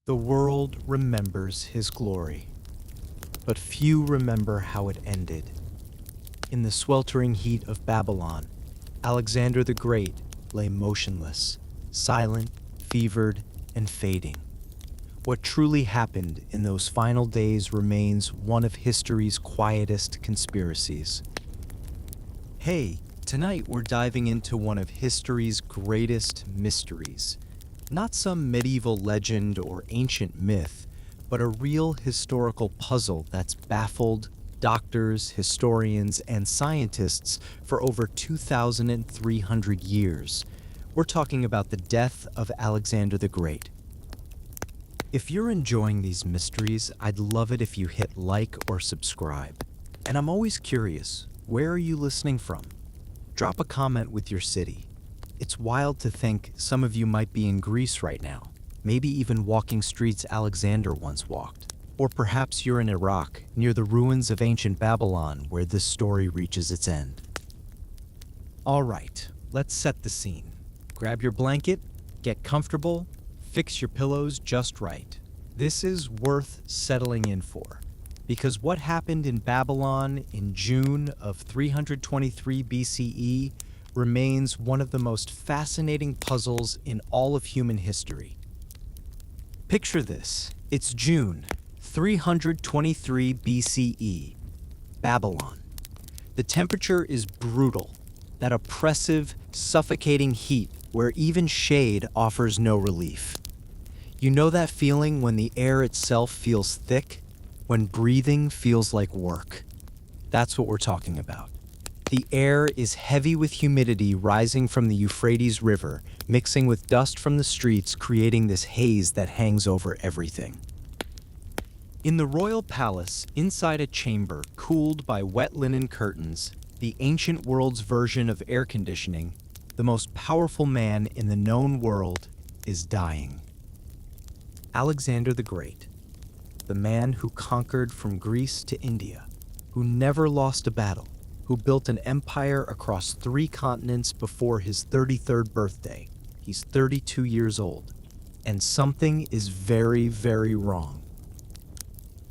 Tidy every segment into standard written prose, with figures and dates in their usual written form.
The world remembers his glory, but few remember how it ended. In the sweltering heat of Babylon, Alexander the Great lay motionless, silent, fevered, and fading. What truly happened in those final days remains one of history's quietest conspiracies. Hey, tonight we're diving into one of history's greatest mysteries. Not some medieval legend or ancient myth, but a real historical puzzle that's baffled doctors, historians, and scientists for over 2,300 years. We're talking about the death of Alexander the Great. If you're enjoying these mysteries, I'd love it if you hit like or subscribe. And I'm always curious, where are you listening from? Drop a comment with your city. It's wild to think some of you might be in Greece right now, maybe even walking streets Alexander once walked. Or perhaps you're in Iraq, near the ruins of ancient Babylon, where this story reaches its end. All right, let's set the scene. Grab your blanket, get comfortable, fix your pillows just right. This is worth settling in for, because what happened in Babylon in June of 323 BCE remains one of the most fascinating puzzles in all of human history. Picture this. It's June 323 BCE, Babylon. The temperature is brutal, that oppressive, suffocating heat where even shade offers no relief. You know that feeling when the air itself feels thick, when breathing feels like work? That's what we're talking about. The air is heavy with humidity rising from the Euphrates River, mixing with dust from the streets, creating this haze that hangs over everything. In the royal palace, inside a chamber cooled by wet linen curtains, the ancient world's version of air conditioning, the most powerful man in the known world is dying. Alexander the Great, the man who conquered from Greece to India, who never lost a battle, who built an empire across 3 continents before his 33rd birthday. He's 32 years old, and something is very, very wrong.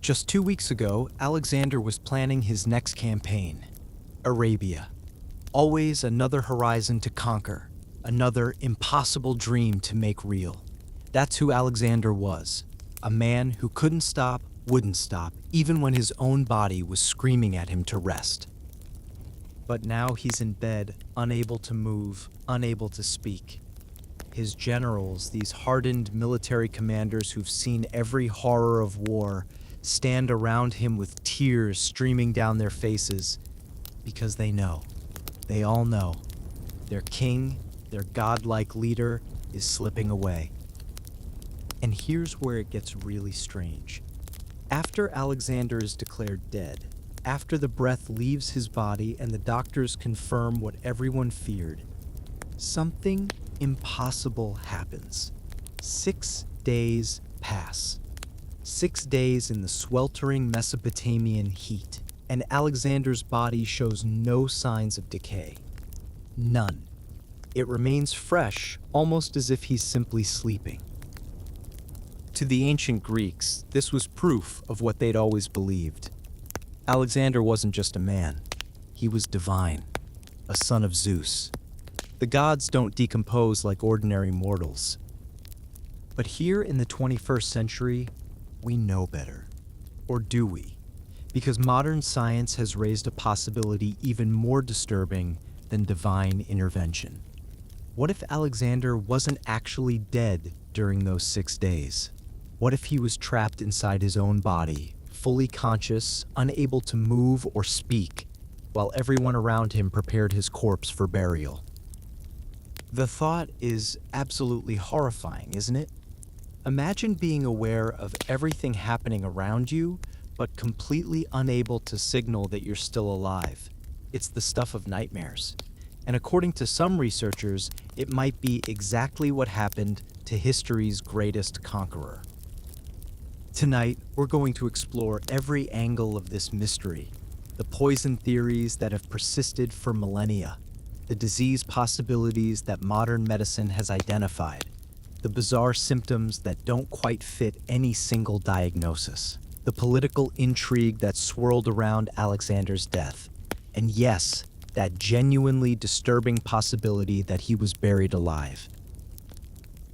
Just 2 weeks ago, Alexander was planning his next campaign, Arabia. Always another horizon to conquer, another impossible dream to make real. That's who Alexander was, a man who couldn't stop, wouldn't stop, even when his own body was screaming at him to rest. But now he's in bed, unable to move, unable to speak. His generals, these hardened military commanders who've seen every horror of war, stand around him with tears streaming down their faces because they know, they all know, their king, their godlike leader is slipping away. And here's where it gets really strange. After Alexander is declared dead, after the breath leaves his body and the doctors confirm what everyone feared, something impossible happens. 6 days pass. 6 days in the sweltering Mesopotamian heat, and Alexander's body shows no signs of decay. None. It remains fresh, almost as if he's simply sleeping. To the ancient Greeks, this was proof of what they'd always believed. Alexander wasn't just a man. He was divine, a son of Zeus. The gods don't decompose like ordinary mortals. But here in the 21st century, we know better. Or do we? Because modern science has raised a possibility even more disturbing than divine intervention. What if Alexander wasn't actually dead during those 6 days? What if he was trapped inside his own body, fully conscious, unable to move or speak, while everyone around him prepared his corpse for burial? The thought is absolutely horrifying, isn't it? Imagine being aware of everything happening around you, but completely unable to signal that you're still alive. It's the stuff of nightmares. And according to some researchers, it might be exactly what happened to history's greatest conqueror. Tonight, we're going to explore every angle of this mystery, the poison theories that have persisted for millennia, the disease possibilities that modern medicine has identified, the bizarre symptoms that don't quite fit any single diagnosis, the political intrigue that swirled around Alexander's death, and yes, that genuinely disturbing possibility that he was buried alive.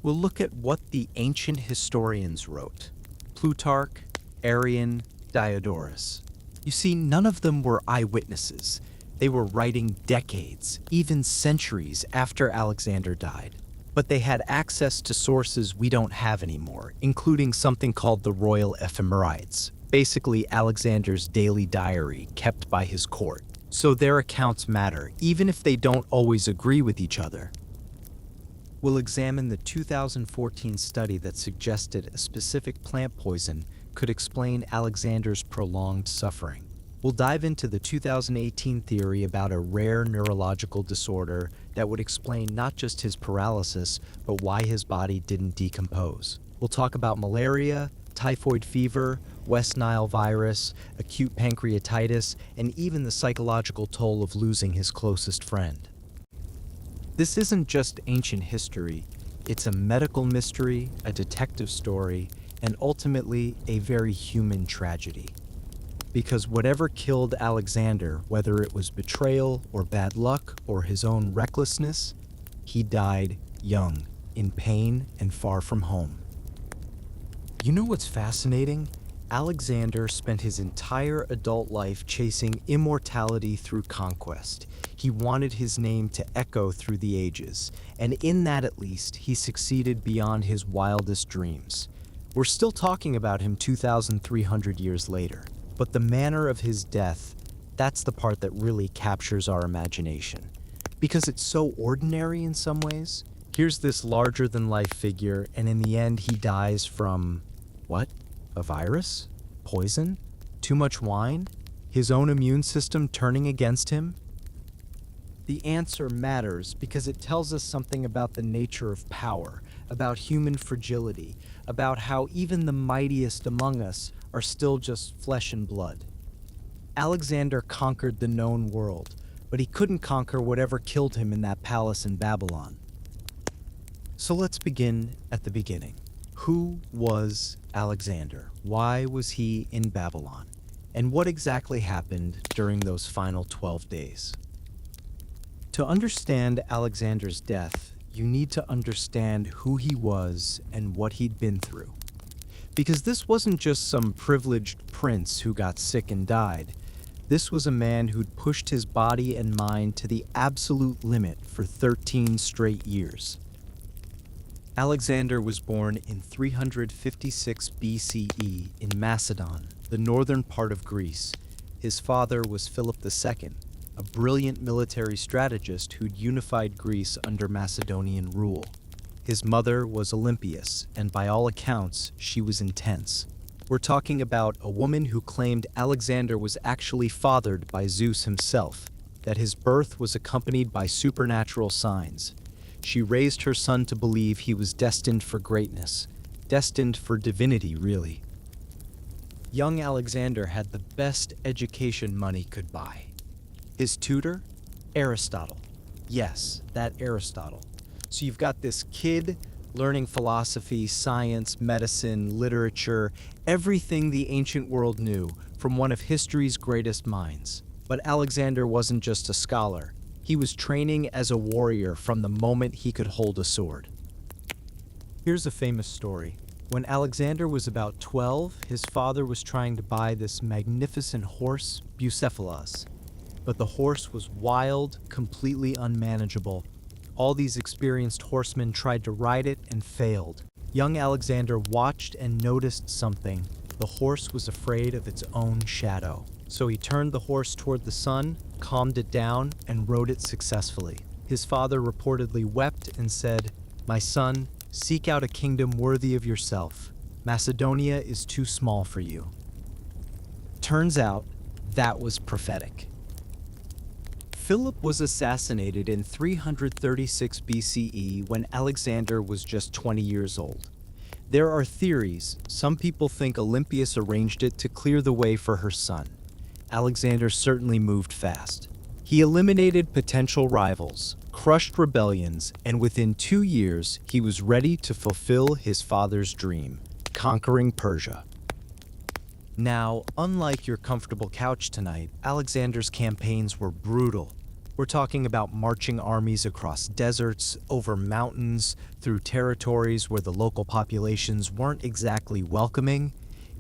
We'll look at what the ancient historians wrote: Plutarch, Arrian, Diodorus. You see, none of them were eyewitnesses. They were writing decades, even centuries after Alexander died. But they had access to sources we don't have anymore, including something called the royal ephemerides, basically Alexander's daily diary kept by his court. So their accounts matter, even if they don't always agree with each other. We'll examine the 2014 study that suggested a specific plant poison could explain Alexander's prolonged suffering. We'll dive into the 2018 theory about a rare neurological disorder that would explain not just his paralysis, but why his body didn't decompose. We'll talk about malaria, typhoid fever, West Nile virus, acute pancreatitis, and even the psychological toll of losing his closest friend. This isn't just ancient history, it's a medical mystery, a detective story, and ultimately a very human tragedy. Because whatever killed Alexander, whether it was betrayal or bad luck or his own recklessness, he died young, in pain and far from home. You know what's fascinating? Alexander spent his entire adult life chasing immortality through conquest. He wanted his name to echo through the ages, and in that at least, he succeeded beyond his wildest dreams. We're still talking about him 2,300 years later. But the manner of his death, that's the part that really captures our imagination. Because it's so ordinary in some ways. Here's this larger-than-life figure, and in the end he dies from, what? A virus? Poison? Too much wine? His own immune system turning against him? The answer matters because it tells us something about the nature of power, about human fragility, about how even the mightiest among us are still just flesh and blood. Alexander conquered the known world, but he couldn't conquer whatever killed him in that palace in Babylon. So let's begin at the beginning. Who was Alexander? Why was he in Babylon? And what exactly happened during those final 12 days? To understand Alexander's death, you need to understand who he was and what he'd been through. Because this wasn't just some privileged prince who got sick and died. This was a man who'd pushed his body and mind to the absolute limit for 13 straight years. Alexander was born in 356 BCE in Macedon, the northern part of Greece. His father was Philip II, a brilliant military strategist who'd unified Greece under Macedonian rule. His mother was Olympias, and by all accounts, she was intense. We're talking about a woman who claimed Alexander was actually fathered by Zeus himself, that his birth was accompanied by supernatural signs. She raised her son to believe he was destined for greatness, destined for divinity, really. Young Alexander had the best education money could buy. His tutor? Aristotle. Yes, that Aristotle. So you've got this kid learning philosophy, science, medicine, literature, everything the ancient world knew from one of history's greatest minds. But Alexander wasn't just a scholar. He was training as a warrior from the moment he could hold a sword. Here's a famous story. When Alexander was about 12, his father was trying to buy this magnificent horse, Bucephalus. But the horse was wild, completely unmanageable. All these experienced horsemen tried to ride it and failed. Young Alexander watched and noticed something. The horse was afraid of its own shadow. So he turned the horse toward the sun, calmed it down, and rode it successfully. His father reportedly wept and said, "My son, seek out a kingdom worthy of yourself. Macedonia is too small for you." Turns out, that was prophetic. Philip was assassinated in 336 BCE when Alexander was just 20 years old. There are theories. Some people think Olympias arranged it to clear the way for her son. Alexander certainly moved fast. He eliminated potential rivals, crushed rebellions, and within 2 years, he was ready to fulfill his father's dream, conquering Persia. Now, unlike your comfortable couch tonight, Alexander's campaigns were brutal. We're talking about marching armies across deserts, over mountains, through territories where the local populations weren't exactly welcoming.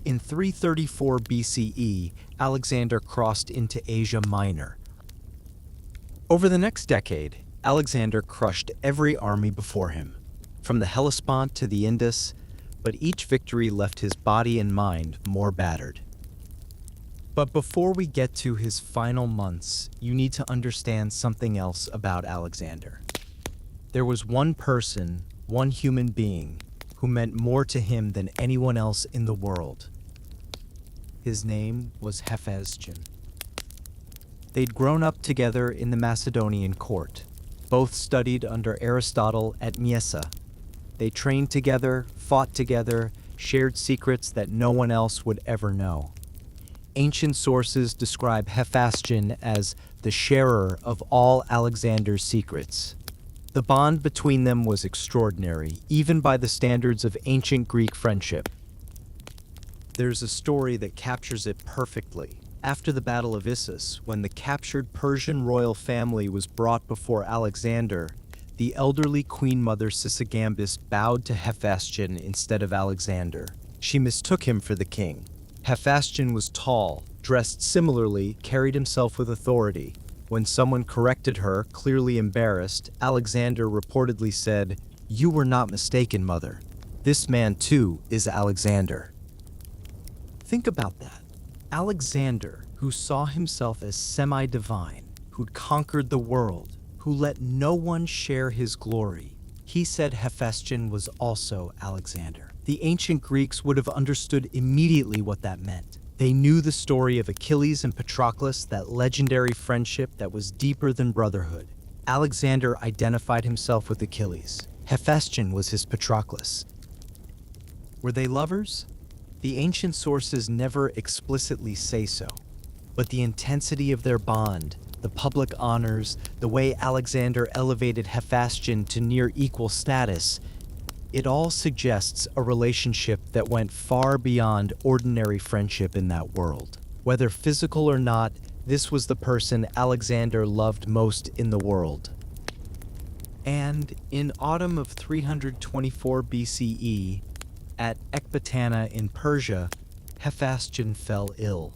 In 334 BCE, Alexander crossed into Asia Minor. Over the next decade, Alexander crushed every army before him, from the Hellespont to the Indus, but each victory left his body and mind more battered. But before we get to his final months, you need to understand something else about Alexander. There was one person, one human being, who meant more to him than anyone else in the world. His name was Hephaestion. They'd grown up together in the Macedonian court. Both studied under Aristotle at Mysa. They trained together, fought together, shared secrets that no one else would ever know. Ancient sources describe Hephaestion as the sharer of all Alexander's secrets. The bond between them was extraordinary, even by the standards of ancient Greek friendship. There's a story that captures it perfectly. After the Battle of Issus, when the captured Persian royal family was brought before Alexander, the elderly queen mother Sisygambis bowed to Hephaestion instead of Alexander. She mistook him for the king. Hephaestion was tall, dressed similarly, carried himself with authority. When someone corrected her, clearly embarrassed, Alexander reportedly said, "You were not mistaken, mother. This man too is Alexander." Think about that. Alexander, who saw himself as semi-divine, who'd conquered the world, who let no one share his glory. He said Hephaestion was also Alexander. The ancient Greeks would have understood immediately what that meant. They knew the story of Achilles and Patroclus, that legendary friendship that was deeper than brotherhood. Alexander identified himself with Achilles. Hephaestion was his Patroclus. Were they lovers? The ancient sources never explicitly say so, but the intensity of their bond, the public honors, the way Alexander elevated Hephaestion to near equal status, it all suggests a relationship that went far beyond ordinary friendship in that world. Whether physical or not, this was the person Alexander loved most in the world. And in autumn of 324 BCE, at Ecbatana in Persia, Hephaestion fell ill.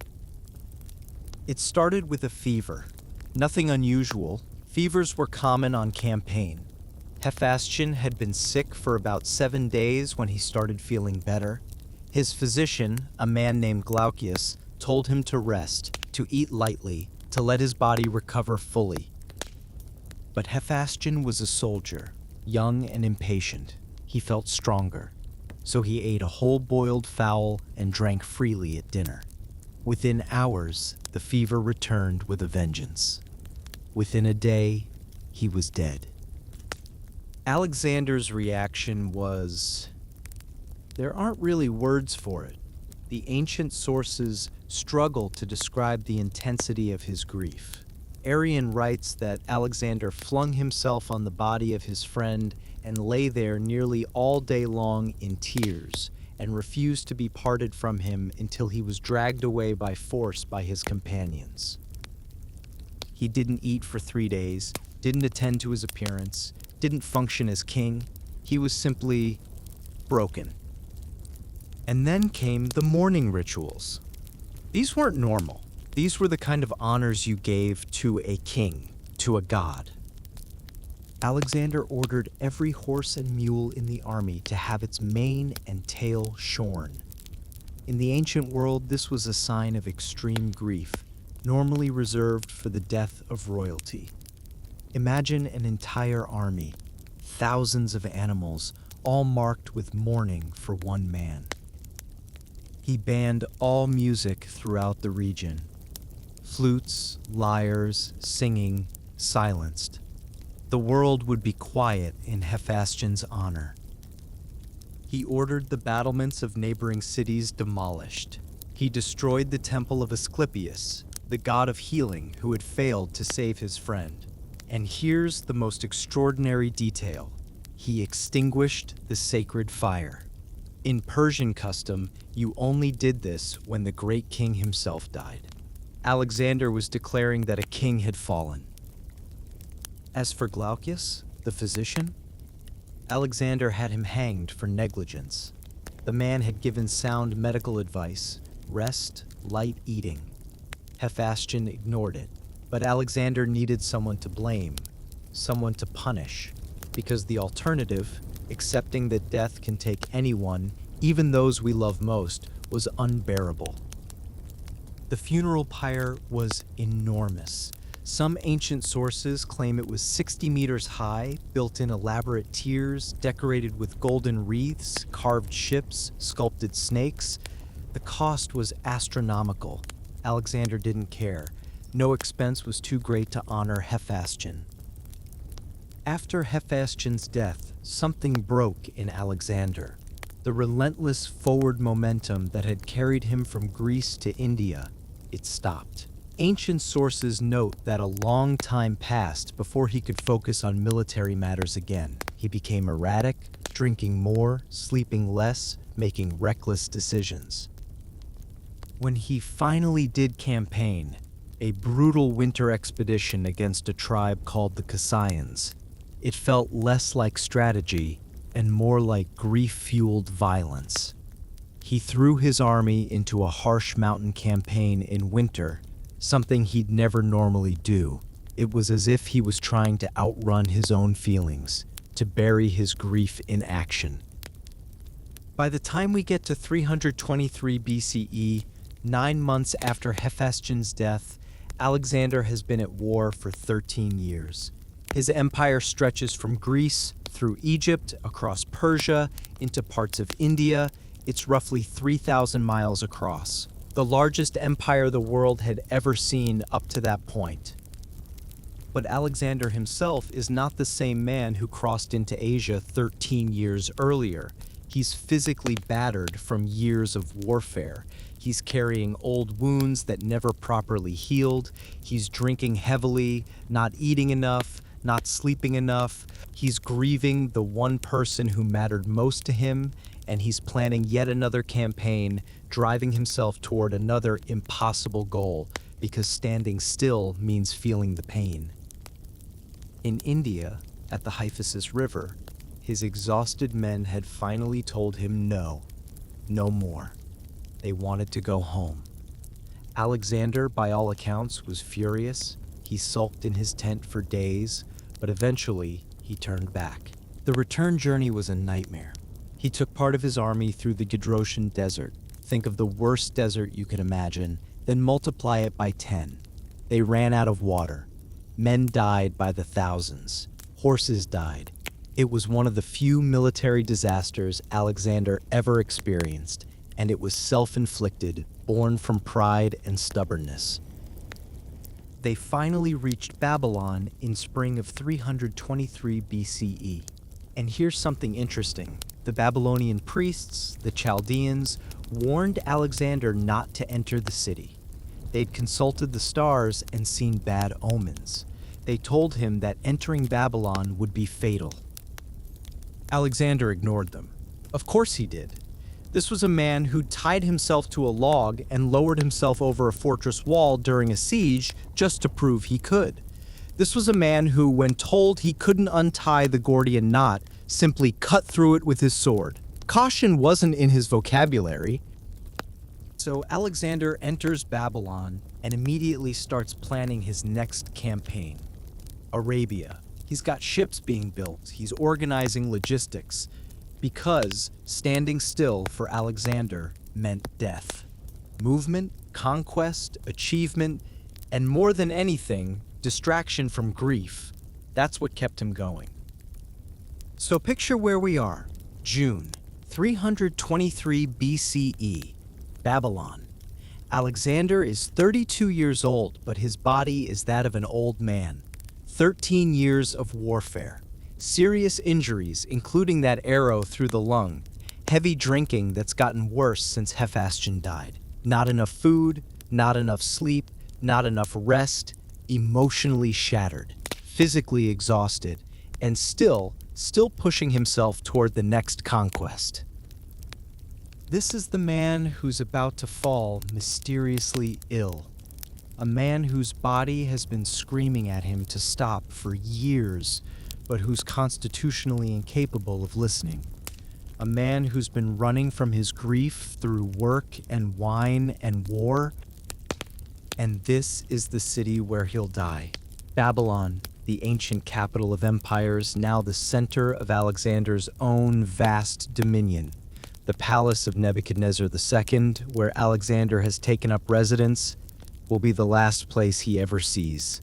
It started with a fever. Nothing unusual. Fevers were common on campaign. Hephaestion had been sick for about 7 days when he started feeling better. His physician, a man named Glaucius, told him to rest, to eat lightly, to let his body recover fully. But Hephaestion was a soldier, young and impatient. He felt stronger. So he ate a whole boiled fowl and drank freely at dinner. Within hours, the fever returned with a vengeance. Within a day, he was dead. Alexander's reaction was... there aren't really words for it. The ancient sources struggle to describe the intensity of his grief. Arrian writes that Alexander flung himself on the body of his friend and lay there nearly all day long in tears, and refused to be parted from him until he was dragged away by force by his companions. He didn't eat for 3 days, didn't attend to his appearance, didn't function as king. He was simply broken. And then came the mourning rituals. These weren't normal. These were the kind of honors you gave to a king, to a god. Alexander ordered every horse and mule in the army to have its mane and tail shorn. In the ancient world, this was a sign of extreme grief, normally reserved for the death of royalty. Imagine an entire army, thousands of animals, all marked with mourning for one man. He banned all music throughout the region. Flutes, lyres, singing, silenced. The world would be quiet in Hephaestion's honor. He ordered the battlements of neighboring cities demolished. He destroyed the temple of Asclepius, the god of healing who had failed to save his friend. And here's the most extraordinary detail. He extinguished the sacred fire. In Persian custom, you only did this when the great king himself died. Alexander was declaring that a king had fallen. As for Glaucus, the physician, Alexander had him hanged for negligence. The man had given sound medical advice: rest, light eating. Hephaestion ignored it, but Alexander needed someone to blame, someone to punish, because the alternative, accepting that death can take anyone, even those we love most, was unbearable. The funeral pyre was enormous. Some ancient sources claim it was 60 meters high, built in elaborate tiers, decorated with golden wreaths, carved ships, sculpted snakes. The cost was astronomical. Alexander didn't care. No expense was too great to honor Hephaestion. After Hephaestion's death, something broke in Alexander. The relentless forward momentum that had carried him from Greece to India, it stopped. Ancient sources note that a long time passed before he could focus on military matters again. He became erratic, drinking more, sleeping less, making reckless decisions. When he finally did campaign, a brutal winter expedition against a tribe called the Kassians, it felt less like strategy and more like grief-fueled violence. He threw his army into a harsh mountain campaign in winter, something he'd never normally do. It was as if he was trying to outrun his own feelings, to bury his grief in action. By the time we get to 323 BCE, 9 months after Hephaestion's death, Alexander has been at war for 13 years. His empire stretches from Greece, through Egypt, across Persia, into parts of India. It's roughly 3,000 miles across, the largest empire the world had ever seen up to that point. But Alexander himself is not the same man who crossed into Asia 13 years earlier. He's physically battered from years of warfare. He's carrying old wounds that never properly healed. He's drinking heavily, not eating enough, not sleeping enough. He's grieving the one person who mattered most to him, and he's planning yet another campaign, driving himself toward another impossible goal, because standing still means feeling the pain. In India, at the Hyphasis River, his exhausted men had finally told him no more. They wanted to go home. Alexander, by all accounts, was furious. He sulked in his tent for days, but eventually he turned back. The return journey was a nightmare. He took part of his army through the Gedrosian Desert. Think of the worst desert you could imagine, then multiply it by 10. They ran out of water. Men died by the thousands. Horses died. It was one of the few military disasters Alexander ever experienced, and it was self-inflicted, born from pride and stubbornness. They finally reached Babylon in spring of 323 BCE. And here's something interesting. The Babylonian priests, the Chaldeans, warned Alexander not to enter the city. They'd consulted the stars and seen bad omens. They told him that entering Babylon would be fatal. Alexander ignored them. Of course he did. This was a man who tied himself to a log and lowered himself over a fortress wall during a siege just to prove he could. This was a man who, when told he couldn't untie the Gordian knot, simply cut through it with his sword. Caution wasn't in his vocabulary. So Alexander enters Babylon and immediately starts planning his next campaign. Arabia. He's got ships being built. He's organizing logistics. Because standing still for Alexander meant death. Movement, conquest, achievement, and more than anything, distraction from grief. That's what kept him going. So picture where we are. June, 323 BCE, Babylon. Alexander is 32 years old, but his body is that of an old man. 13 years of warfare. Serious injuries, including that arrow through the lung. Heavy drinking that's gotten worse since Hephaestion died. Not enough food, not enough sleep, not enough rest, emotionally shattered, physically exhausted, and still pushing himself toward the next conquest. This is the man who's about to fall mysteriously ill. A man whose body has been screaming at him to stop for years, but who's constitutionally incapable of listening. A man who's been running from his grief through work and wine and war. And this is the city where he'll die. Babylon, the ancient capital of empires, now the center of Alexander's own vast dominion. The palace of Nebuchadnezzar II, where Alexander has taken up residence, will be the last place he ever sees.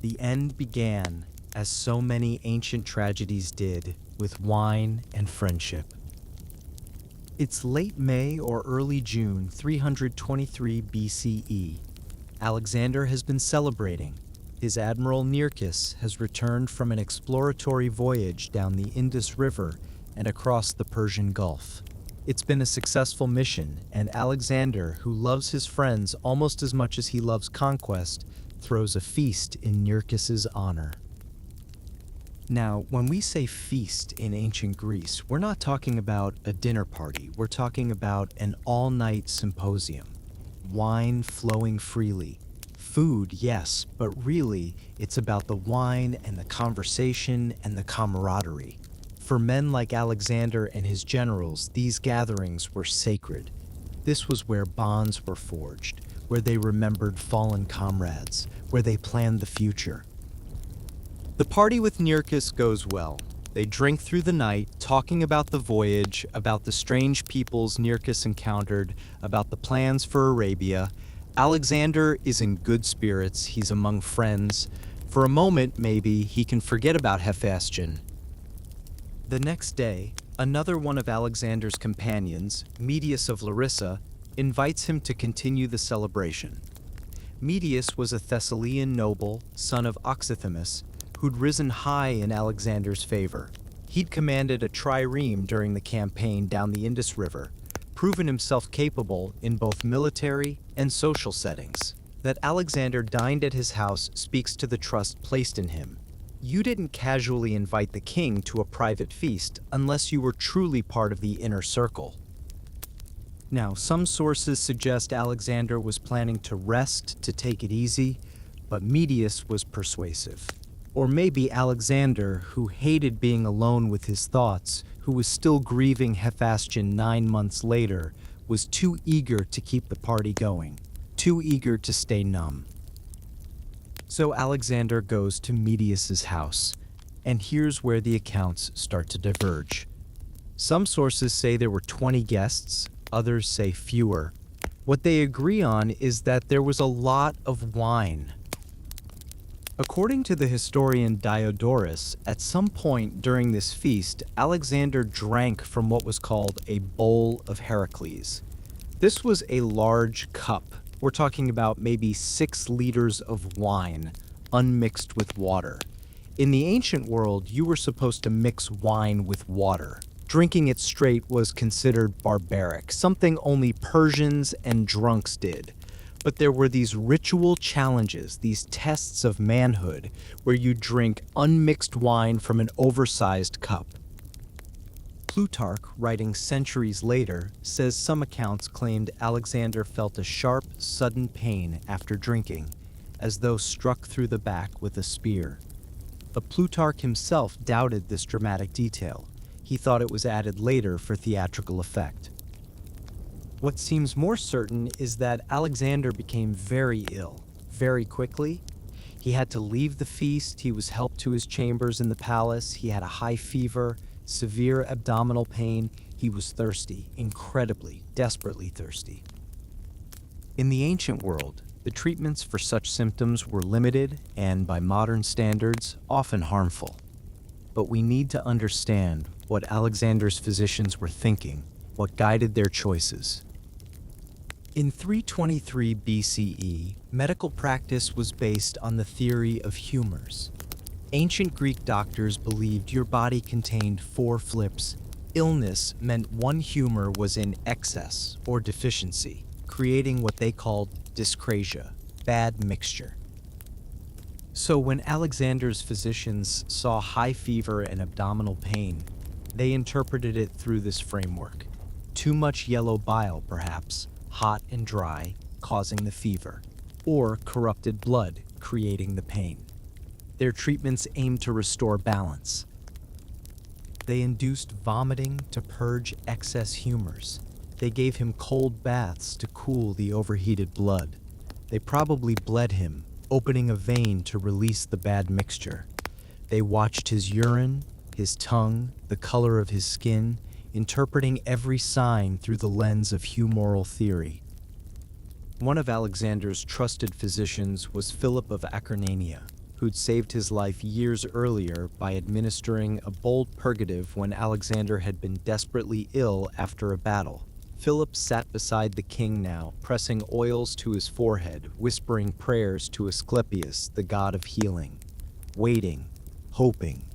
The end began, as so many ancient tragedies did, with wine and friendship. It's late May or early June 323 BCE. Alexander has been celebrating. His admiral Nearchus has returned from an exploratory voyage down the Indus River and across the Persian Gulf. It's been a successful mission, and Alexander, who loves his friends almost as much as he loves conquest, throws a feast in Nearchus's honor. Now, when we say feast in ancient Greece, we're not talking about a dinner party. We're talking about an all-night symposium. Wine flowing freely. Food, yes, but really, it's about the wine and the conversation and the camaraderie. For men like Alexander and his generals, these gatherings were sacred. This was where bonds were forged, where they remembered fallen comrades, where they planned the future. The party with Nearchus goes well. They drink through the night, talking about the voyage, about the strange peoples Nearchus encountered, about the plans for Arabia. Alexander is in good spirits, he's among friends. For a moment, maybe, he can forget about Hephaestion. The next day, another one of Alexander's companions, Medius of Larissa, invites him to continue the celebration. Medius was a Thessalian noble, son of Oxythomus, who'd risen high in Alexander's favor. He'd commanded a trireme during the campaign down the Indus River, proven himself capable in both military and social settings. That Alexander dined at his house speaks to the trust placed in him. You didn't casually invite the king to a private feast unless you were truly part of the inner circle. Now, some sources suggest Alexander was planning to rest, to take it easy, but Medius was persuasive. Or maybe Alexander, who hated being alone with his thoughts, who was still grieving Hephaestion 9 months later, was too eager to keep the party going, too eager to stay numb. So Alexander goes to Medius's house, and here's where the accounts start to diverge. Some sources say there were 20 guests, others say fewer. What they agree on is that there was a lot of wine. According to the historian Diodorus, at some point during this feast, Alexander drank from what was called a bowl of Heracles. This was a large cup. We're talking about maybe 6 liters of wine, unmixed with water. In the ancient world, you were supposed to mix wine with water. Drinking it straight was considered barbaric, something only Persians and drunks did. But there were these ritual challenges, these tests of manhood, where you drink unmixed wine from an oversized cup. Plutarch, writing centuries later, says some accounts claimed Alexander felt a sharp, sudden pain after drinking, as though struck through the back with a spear. But Plutarch himself doubted this dramatic detail. He thought it was added later for theatrical effect. What seems more certain is that Alexander became very ill, very quickly. He had to leave the feast, he was helped to his chambers in the palace, he had a high fever, severe abdominal pain, he was thirsty, incredibly, desperately thirsty. In the ancient world, the treatments for such symptoms were limited and, by modern standards, often harmful. But we need to understand what Alexander's physicians were thinking, what guided their choices. In 323 BCE, medical practice was based on the theory of humors. Ancient Greek doctors believed your body contained 4 flips. Illness meant one humor was in excess or deficiency. creating what they called dyscrasia, bad mixture. So when Alexander's physicians saw high fever and abdominal pain, they interpreted it through this framework. Too much yellow bile, perhaps, hot and dry, causing the fever, or corrupted blood, creating the pain. Their treatments aimed to restore balance. They induced vomiting to purge excess humors. They gave him cold baths to cool the overheated blood. They probably bled him, opening a vein to release the bad mixture. They watched his urine, his tongue, the color of his skin, interpreting every sign through the lens of humoral theory. One of Alexander's trusted physicians was Philip of Acarnania, who'd saved his life years earlier by administering a bold purgative when Alexander had been desperately ill after a battle. Philip sat beside the king now, pressing oils to his forehead, whispering prayers to Asclepius, the god of healing, waiting, hoping.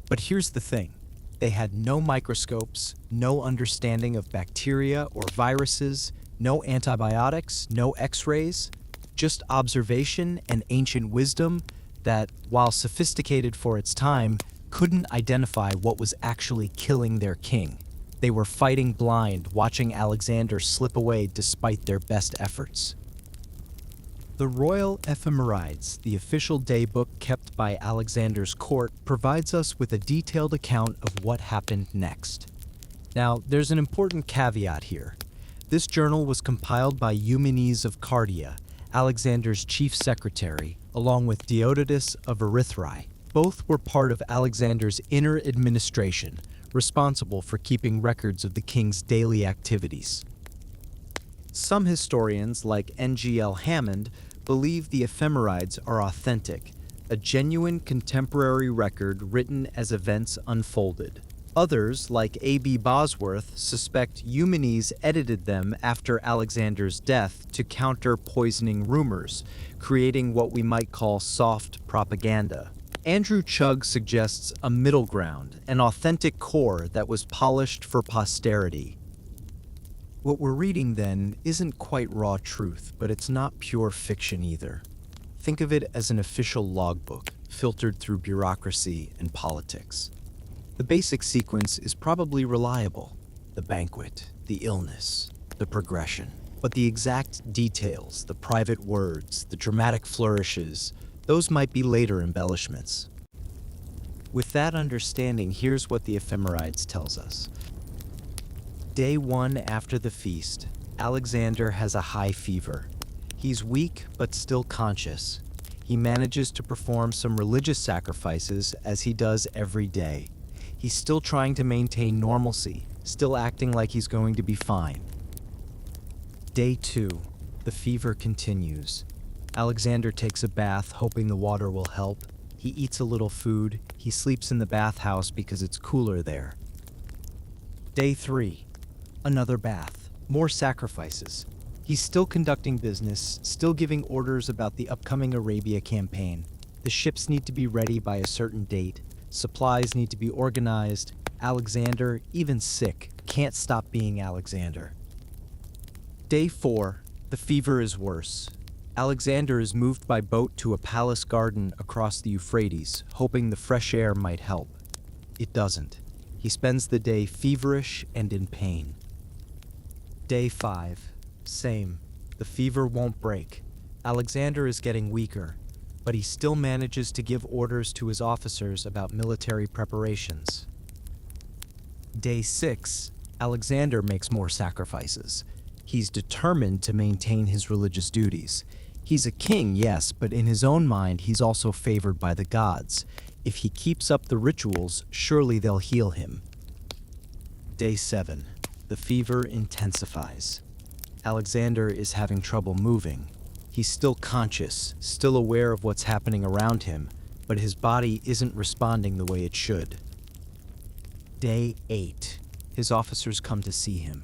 But here's the thing. They had no microscopes, no understanding of bacteria or viruses, no antibiotics, no x-rays, just observation and ancient wisdom that, while sophisticated for its time, couldn't identify what was actually killing their king. They were fighting blind, watching Alexander slip away despite their best efforts. The Royal Ephemerides, the official daybook kept by Alexander's court, provides us with a detailed account of what happened next. Now, there's an important caveat here. This journal was compiled by Eumenes of Cardia, Alexander's chief secretary, along with Diodorus of Erythrae. Both were part of Alexander's inner administration, responsible for keeping records of the king's daily activities. Some historians, like N.G.L. Hammond, believe the ephemerides are authentic, a genuine contemporary record written as events unfolded. Others, like A.B. Bosworth, suspect Eumenes edited them after Alexander's death to counter poisoning rumors, creating what we might call soft propaganda. Andrew Chugg suggests a middle ground, an authentic core that was polished for posterity. What we're reading, then, isn't quite raw truth, but it's not pure fiction either. Think of it as an official logbook, filtered through bureaucracy and politics. The basic sequence is probably reliable: the banquet, the illness, the progression. But the exact details, the private words, the dramatic flourishes, those might be later embellishments. With that understanding, here's what the ephemerides tells us. Day 1 after the feast, Alexander has a high fever. He's weak but still conscious. He manages to perform some religious sacrifices as he does every day. He's still trying to maintain normalcy, still acting like he's going to be fine. Day 2, the fever continues. Alexander takes a bath, hoping the water will help. He eats a little food. He sleeps in the bathhouse because it's cooler there. Day 3, another bath, more sacrifices. He's still conducting business, still giving orders about the upcoming Arabia campaign. The ships need to be ready by a certain date. Supplies need to be organized. Alexander, even sick, can't stop being Alexander. Day 4, the fever is worse. Alexander is moved by boat to a palace garden across the Euphrates, hoping the fresh air might help. It doesn't. He spends the day feverish and in pain. Day 5, same. The fever won't break. Alexander is getting weaker, but he still manages to give orders to his officers about military preparations. Day 6, Alexander makes more sacrifices. He's determined to maintain his religious duties. He's a king, yes, but in his own mind, he's also favored by the gods. If he keeps up the rituals, surely they'll heal him. Day 7, the fever intensifies. Alexander is having trouble moving. He's still conscious, still aware of what's happening around him, but his body isn't responding the way it should. Day 8. His officers come to see him.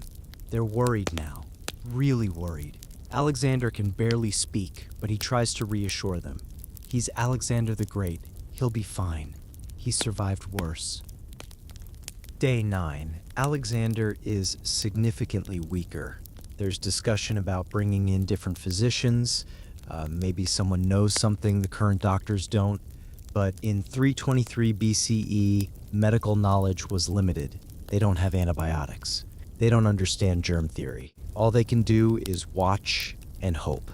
They're worried now, really worried. Alexander can barely speak, but he tries to reassure them. He's Alexander the Great. He'll be fine. He survived worse. Day 9. Alexander is significantly weaker. There's discussion about bringing in different physicians. Maybe someone knows something the current doctors don't. But in 323 BCE, medical knowledge was limited. They don't have antibiotics. They don't understand germ theory. All they can do is watch and hope.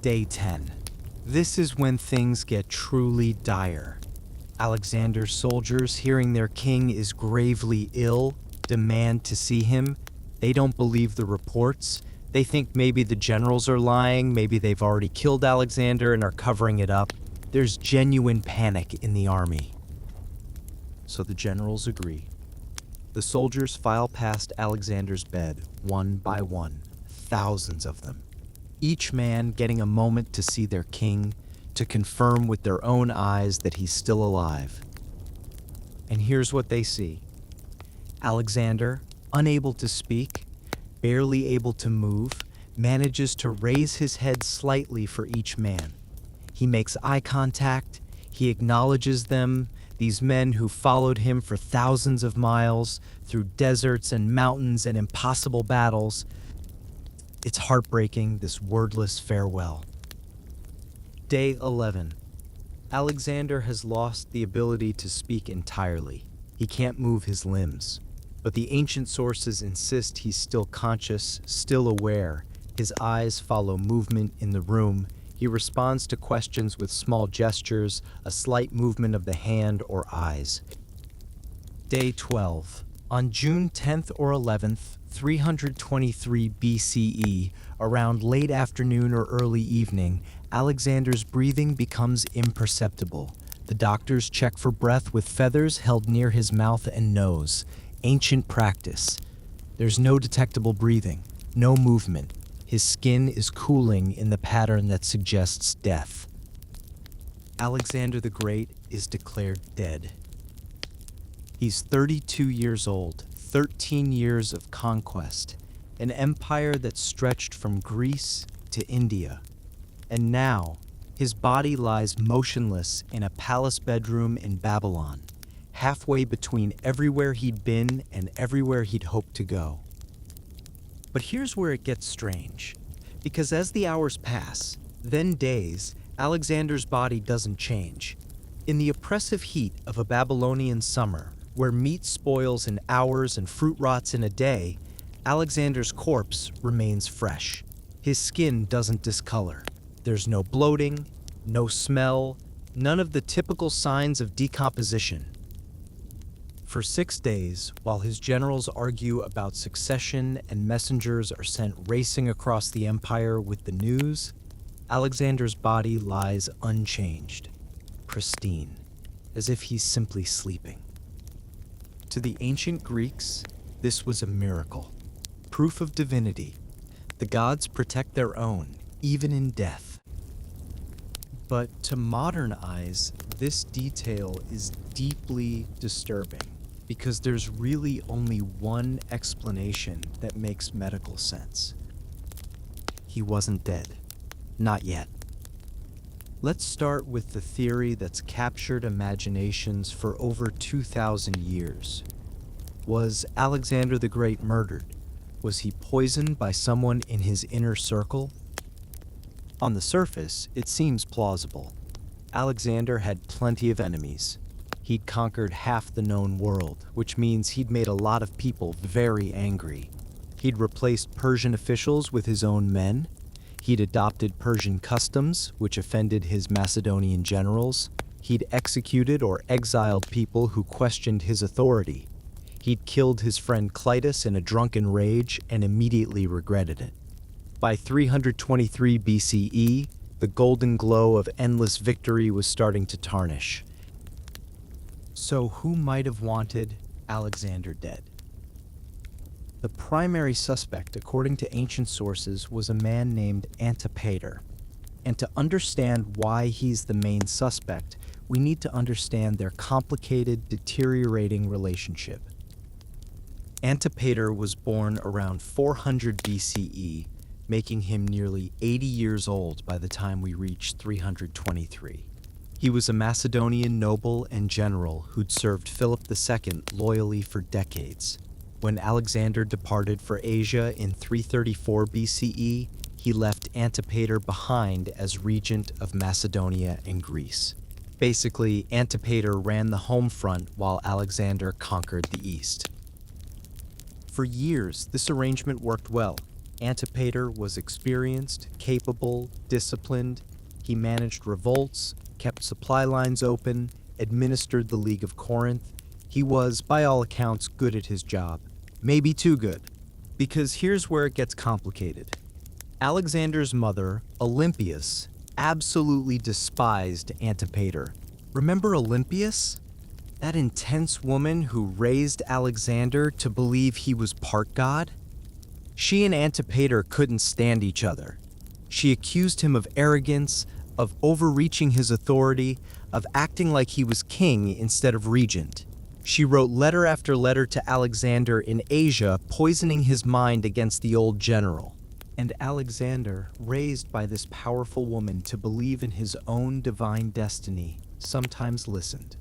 Day 10. This is when things get truly dire. Alexander's soldiers, hearing their king is gravely ill, demand to see him. They don't believe the reports. They think maybe the generals are lying, maybe they've already killed Alexander and are covering it up. There's genuine panic in the army. So the generals agree. The soldiers file past Alexander's bed, one by one, thousands of them. Each man getting a moment to see their king, to confirm with their own eyes that he's still alive. And here's what they see. Alexander, unable to speak, barely able to move, manages to raise his head slightly for each man. He makes eye contact, he acknowledges them, these men who followed him for thousands of miles, through deserts and mountains and impossible battles. It's heartbreaking, this wordless farewell. Day 11. Alexander has lost the ability to speak entirely. He can't move his limbs. But the ancient sources insist he's still conscious, still aware. His eyes follow movement in the room. He responds to questions with small gestures, a slight movement of the hand or eyes. Day 12. On June 10th or 11th, 323 BCE, around late afternoon or early evening, Alexander's breathing becomes imperceptible. The doctors check for breath with feathers held near his mouth and nose. Ancient practice. There's no detectable breathing, no movement. His skin is cooling in the pattern that suggests death. Alexander the Great is declared dead. He's 32 years old, 13 years of conquest, an empire that stretched from Greece to India. And now, his body lies motionless in a palace bedroom in Babylon, halfway between everywhere he'd been and everywhere he'd hoped to go. But here's where it gets strange, because as the hours pass, then days, Alexander's body doesn't change. In the oppressive heat of a Babylonian summer, where meat spoils in hours and fruit rots in a day, Alexander's corpse remains fresh. His skin doesn't discolor. There's no bloating, no smell, none of the typical signs of decomposition. For 6 days, while his generals argue about succession and messengers are sent racing across the empire with the news, Alexander's body lies unchanged, pristine, as if he's simply sleeping. To the ancient Greeks, this was a miracle, proof of divinity. The gods protect their own, even in death. But to modern eyes, this detail is deeply disturbing, because there's really only one explanation that makes medical sense. He wasn't dead. Not yet. Let's start with the theory that's captured imaginations for over 2,000 years. Was Alexander the Great murdered? Was he poisoned by someone in his inner circle? On the surface, it seems plausible. Alexander had plenty of enemies. He'd conquered half the known world, which means he'd made a lot of people very angry. He'd replaced Persian officials with his own men. He'd adopted Persian customs, which offended his Macedonian generals. He'd executed or exiled people who questioned his authority. He'd killed his friend Clitus in a drunken rage and immediately regretted it. By 323 BCE, the golden glow of endless victory was starting to tarnish. So who might have wanted Alexander dead? The primary suspect, according to ancient sources, was a man named Antipater. And to understand why he's the main suspect, we need to understand their complicated, deteriorating relationship. Antipater was born around 400 BCE, making him nearly 80 years old by the time we reach 323. He was a Macedonian noble and general who'd served Philip II loyally for decades. When Alexander departed for Asia in 334 BCE, he left Antipater behind as regent of Macedonia and Greece. Basically, Antipater ran the home front while Alexander conquered the east. For years, this arrangement worked well. Antipater was experienced, capable, disciplined. He managed revolts, kept supply lines open, administered the League of Corinth. He was, by all accounts, good at his job. Maybe too good. Because here's where it gets complicated. Alexander's mother, Olympias, absolutely despised Antipater. Remember Olympias? That intense woman who raised Alexander to believe he was part god? She and Antipater couldn't stand each other. She accused him of arrogance, of overreaching his authority, of acting like he was king instead of regent. She wrote letter after letter to Alexander in Asia, poisoning his mind against the old general. And Alexander, raised by this powerful woman to believe in his own divine destiny, sometimes listened.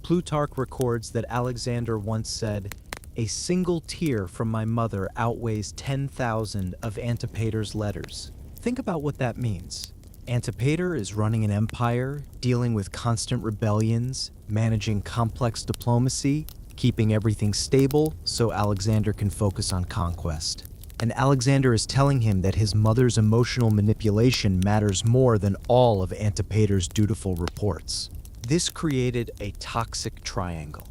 Plutarch records that Alexander once said, "A single tear from my mother outweighs 10,000 of Antipater's letters." Think about what that means. Antipater is running an empire, dealing with constant rebellions, managing complex diplomacy, keeping everything stable so Alexander can focus on conquest. And Alexander is telling him that his mother's emotional manipulation matters more than all of Antipater's dutiful reports. This created a toxic triangle.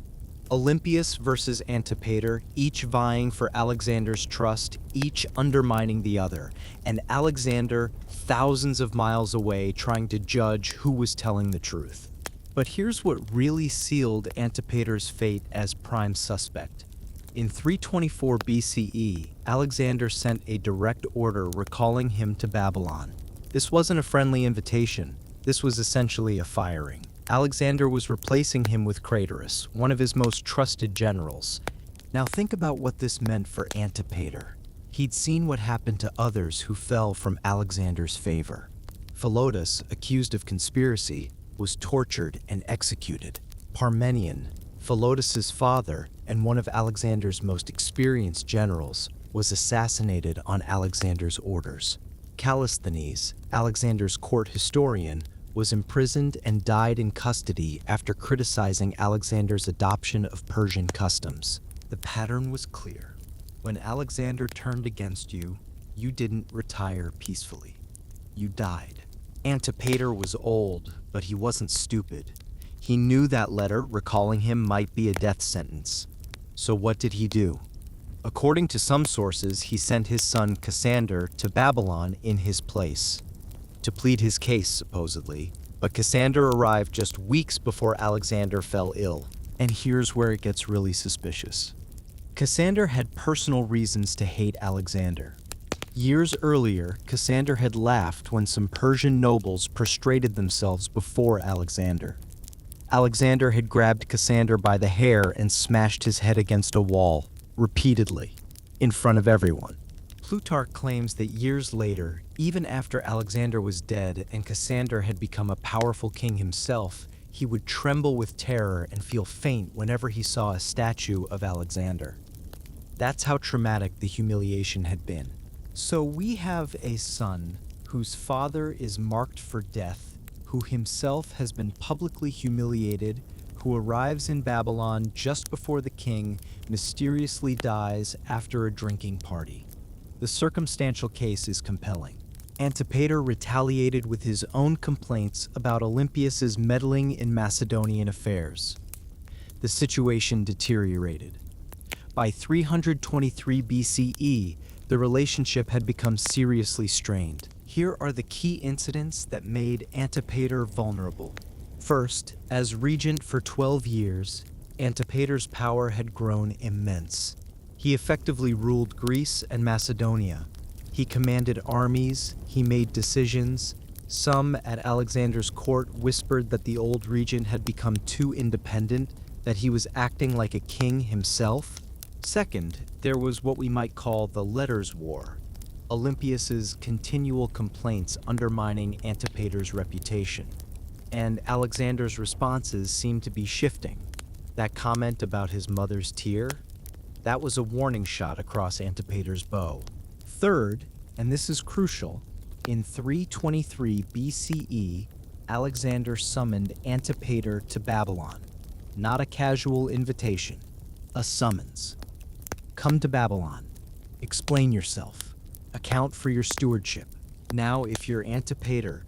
Olympias versus Antipater, each vying for Alexander's trust, each undermining the other, and Alexander thousands of miles away trying to judge who was telling the truth. But here's what really sealed Antipater's fate as prime suspect. In 324 BCE, Alexander sent a direct order recalling him to Babylon. This wasn't a friendly invitation. This was essentially a firing. Alexander was replacing him with Diodorus, one of his most trusted generals. Now think about what this meant for Antipater. He'd seen what happened to others who fell from Alexander's favor. Philotas, accused of conspiracy, was tortured and executed. Parmenion, Philotas's father and one of Alexander's most experienced generals, was assassinated on Alexander's orders. Callisthenes, Alexander's court historian, was imprisoned and died in custody after criticizing Alexander's adoption of Persian customs. The pattern was clear. When Alexander turned against you, you didn't retire peacefully. You died. Antipater was old, but he wasn't stupid. He knew that letter recalling him might be a death sentence. So what did he do? According to some sources, he sent his son Cassander to Babylon in his place, to plead his case, supposedly, but Cassander arrived just weeks before Alexander fell ill. And here's where it gets really suspicious. Cassander had personal reasons to hate Alexander. Years earlier, Cassander had laughed when some Persian nobles prostrated themselves before Alexander. Alexander had grabbed Cassander by the hair and smashed his head against a wall, repeatedly, in front of everyone. Plutarch claims that years later, even after Alexander was dead and Cassander had become a powerful king himself, he would tremble with terror and feel faint whenever he saw a statue of Alexander. That's how traumatic the humiliation had been. So we have a son whose father is marked for death, who himself has been publicly humiliated, who arrives in Babylon just before the king mysteriously dies after a drinking party. The circumstantial case is compelling. Antipater retaliated with his own complaints about Olympias's meddling in Macedonian affairs. The situation deteriorated. By 323 BCE, the relationship had become seriously strained. Here are the key incidents that made Antipater vulnerable. First, as regent for 12 years, Antipater's power had grown immense. He effectively ruled Greece and Macedonia. He commanded armies, he made decisions. Some at Alexander's court whispered that the old regent had become too independent, that he was acting like a king himself. Second, there was what we might call the letters war, Olympias's continual complaints undermining Antipater's reputation. And Alexander's responses seemed to be shifting. That comment about his mother's tear, That was a warning shot across Antipater's bow. Third, and this is crucial, in 323 BCE, Alexander summoned Antipater to Babylon. Not a casual invitation, a summons. Come to Babylon. Explain yourself. Account for your stewardship. Now, if you're Antipater,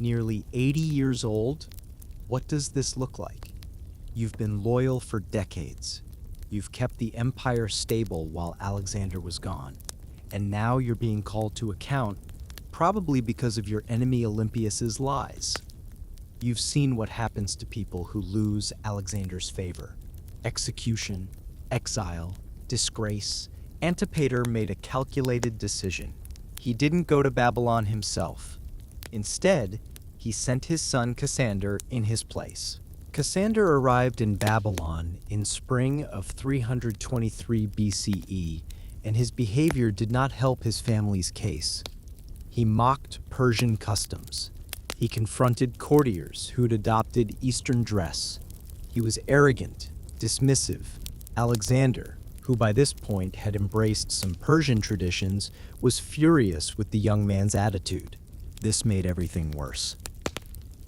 nearly 80 years old, what does this look like? You've been loyal for decades. You've kept the empire stable while Alexander was gone. And now you're being called to account, probably because of your enemy Olympias's lies. You've seen what happens to people who lose Alexander's favor. Execution, exile, disgrace. Antipater made a calculated decision. He didn't go to Babylon himself. Instead, he sent his son Cassander in his place. Cassander arrived in Babylon in spring of 323 BCE, and his behavior did not help his family's case. He mocked Persian customs. He confronted courtiers who'd adopted Eastern dress. He was arrogant, dismissive. Alexander, who by this point had embraced some Persian traditions, was furious with the young man's attitude. This made everything worse.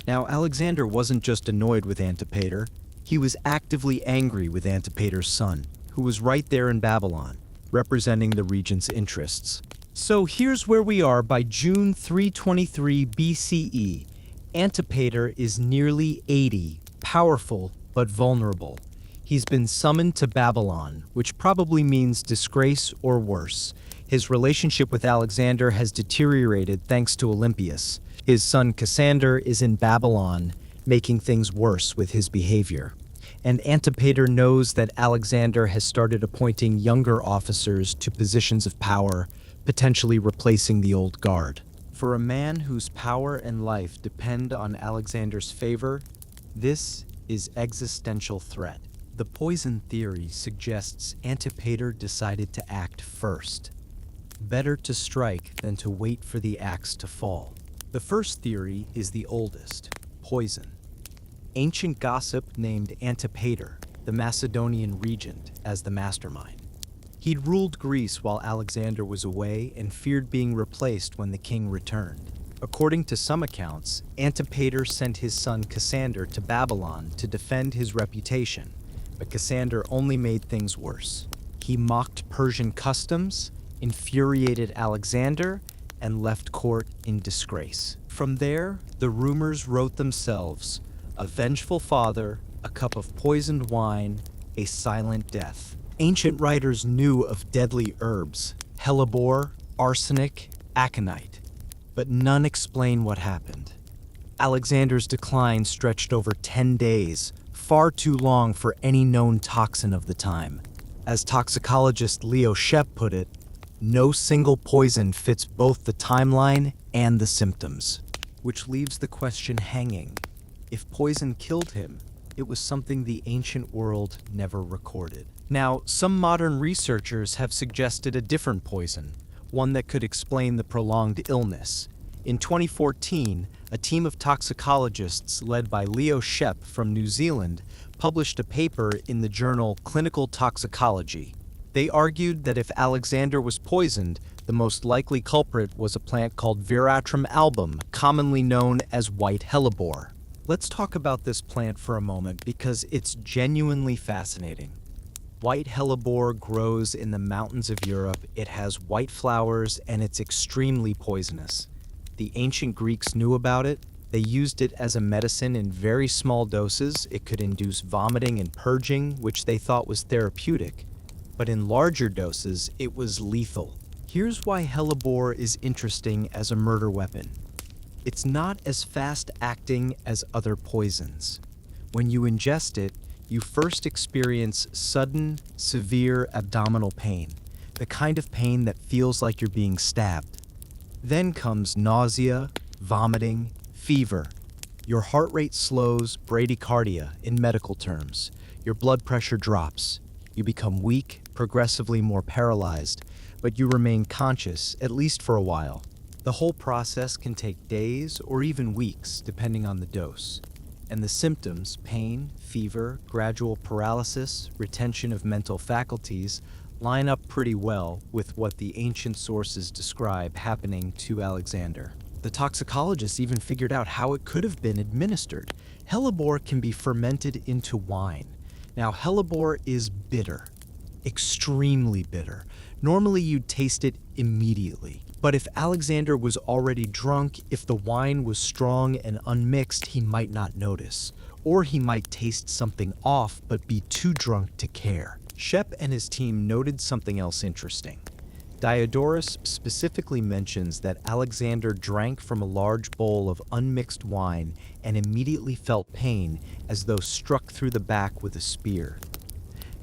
Now, Alexander wasn't just annoyed with Antipater, he was actively angry with Antipater's son, who was right there in Babylon, representing the regent's interests. So here's where we are by June 323 BCE. Antipater is nearly 80, powerful but vulnerable. He's been summoned to Babylon, which probably means disgrace or worse. His relationship with Alexander has deteriorated thanks to Olympias. His son Cassander is in Babylon, making things worse with his behavior. And Antipater knows that Alexander has started appointing younger officers to positions of power, potentially replacing the old guard. For a man whose power and life depend on Alexander's favor, this is existential threat. The poison theory suggests Antipater decided to act first. Better to strike than to wait for the axe to fall. The first theory is the oldest, poison. Ancient gossip named Antipater, the Macedonian regent, as the mastermind. He'd ruled Greece while Alexander was away and feared being replaced when the king returned. According to some accounts, Antipater sent his son Cassander to Babylon to defend his reputation, but Cassander only made things worse. He mocked Persian customs, infuriated Alexander, and left court in disgrace. From there, the rumors wrote themselves: a vengeful father, a cup of poisoned wine, a silent death. Ancient writers knew of deadly herbs, hellebore, arsenic, aconite, but none explain what happened. Alexander's decline stretched over 10 days, far too long for any known toxin of the time. As toxicologist Leo Shep put it, no single poison fits both the timeline and the symptoms, which leaves the question hanging. If poison killed him, it was something the ancient world never recorded. Now, some modern researchers have suggested a different poison, one that could explain the prolonged illness. In 2014, a team of toxicologists led by Leo Shep from New Zealand published a paper in the journal Clinical Toxicology. They argued that if Alexander was poisoned, the most likely culprit was a plant called Veratrum album, commonly known as white hellebore. Let's talk about this plant for a moment because it's genuinely fascinating. White hellebore grows in the mountains of Europe. It has white flowers and it's extremely poisonous. The ancient Greeks knew about it. They used it as a medicine in very small doses. It could induce vomiting and purging, which they thought was therapeutic. But in larger doses, it was lethal. Here's why hellebore is interesting as a murder weapon. It's not as fast-acting as other poisons. When you ingest it, you first experience sudden, severe abdominal pain, the kind of pain that feels like you're being stabbed. Then comes nausea, vomiting, fever. Your heart rate slows, bradycardia in medical terms. Your blood pressure drops. You become weak, progressively more paralyzed, but you remain conscious, at least for a while. The whole process can take days or even weeks, depending on the dose. and the symptoms, pain, fever, gradual paralysis, retention of mental faculties, line up pretty well with what the ancient sources describe happening to Alexander. The toxicologists even figured out how it could have been administered. Hellebore can be fermented into wine. Now, hellebore is bitter, extremely bitter. Normally, you'd taste it immediately. But if Alexander was already drunk, if the wine was strong and unmixed, he might not notice. Or he might taste something off but be too drunk to care. Shep and his team noted something else interesting. Diodorus specifically mentions that Alexander drank from a large bowl of unmixed wine and immediately felt pain as though struck through the back with a spear.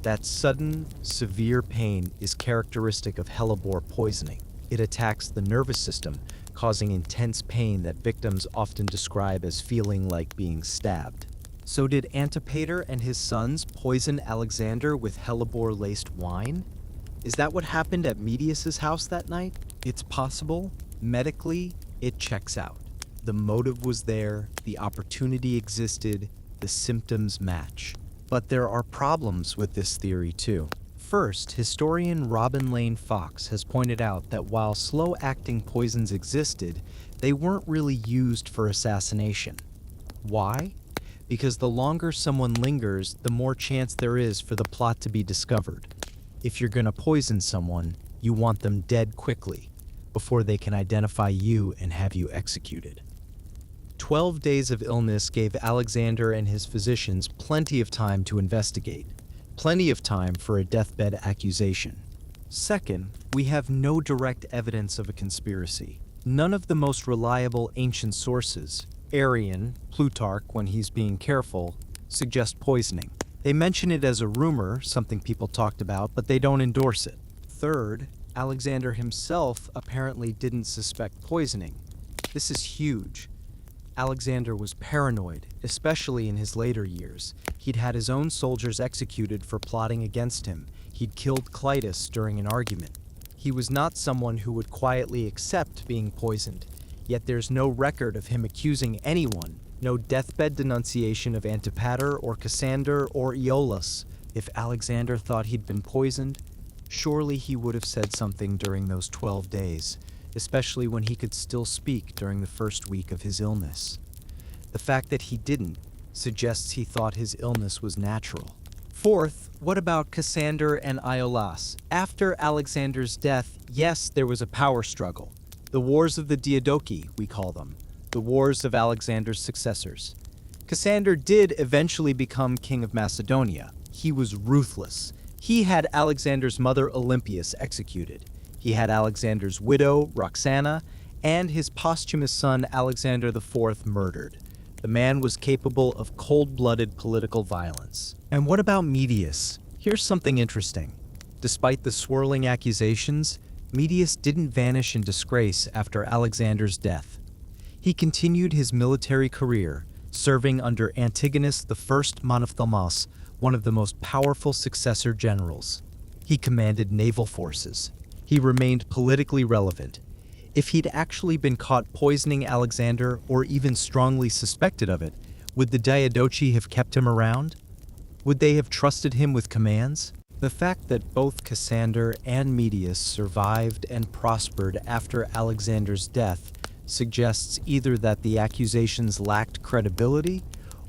That sudden, severe pain is characteristic of hellebore poisoning. It attacks the nervous system, causing intense pain that victims often describe as feeling like being stabbed. So did Antipater and his sons poison Alexander with hellebore-laced wine? Is that what happened at Medius's house that night? It's possible. Medically, it checks out. The motive was there, the opportunity existed, the symptoms match. But there are problems with this theory too. First, historian Robin Lane Fox has pointed out that while slow-acting poisons existed, they weren't really used for assassination. Why? Because the longer someone lingers, the more chance there is for the plot to be discovered. If you're gonna poison someone, you want them dead quickly, before they can identify you and have you executed. 12 days of illness gave Alexander and his physicians plenty of time to investigate, plenty of time for a deathbed accusation. Second, we have no direct evidence of a conspiracy. None of the most reliable ancient sources, Arrian, Plutarch when he's being careful, suggest poisoning. They mention it as a rumor, something people talked about, but they don't endorse it. Third, Alexander himself apparently didn't suspect poisoning. This is huge. Alexander was paranoid, especially in his later years. He'd had his own soldiers executed for plotting against him. He'd killed Clitus during an argument. He was not someone who would quietly accept being poisoned, yet there's no record of him accusing anyone, no deathbed denunciation of Antipater or Cassander or Iollas. If Alexander thought he'd been poisoned, surely he would have said something during those 12 days, especially when he could still speak during the first week of his illness. The fact that he didn't suggests he thought his illness was natural. Fourth, what about Cassander and Iollas? After Alexander's death, yes, there was a power struggle. The Wars of the Diadochi, we call them. The Wars of Alexander's successors. Cassander did eventually become king of Macedonia. He was ruthless. He had Alexander's mother Olympias executed. He had Alexander's widow, Roxana, and his posthumous son Alexander IV murdered. The man was capable of cold-blooded political violence. And what about Medius? Here's something interesting. Despite the swirling accusations, Medius didn't vanish in disgrace after Alexander's death. He continued his military career, serving under Antigonus I Monophthalmos, one of the most powerful successor generals. He commanded naval forces. He remained politically relevant. If he'd actually been caught poisoning Alexander, or even strongly suspected of it, would the Diadochi have kept him around? Would they have trusted him with commands? The fact that both Cassander and Medius survived and prospered after Alexander's death suggests either that the accusations lacked credibility,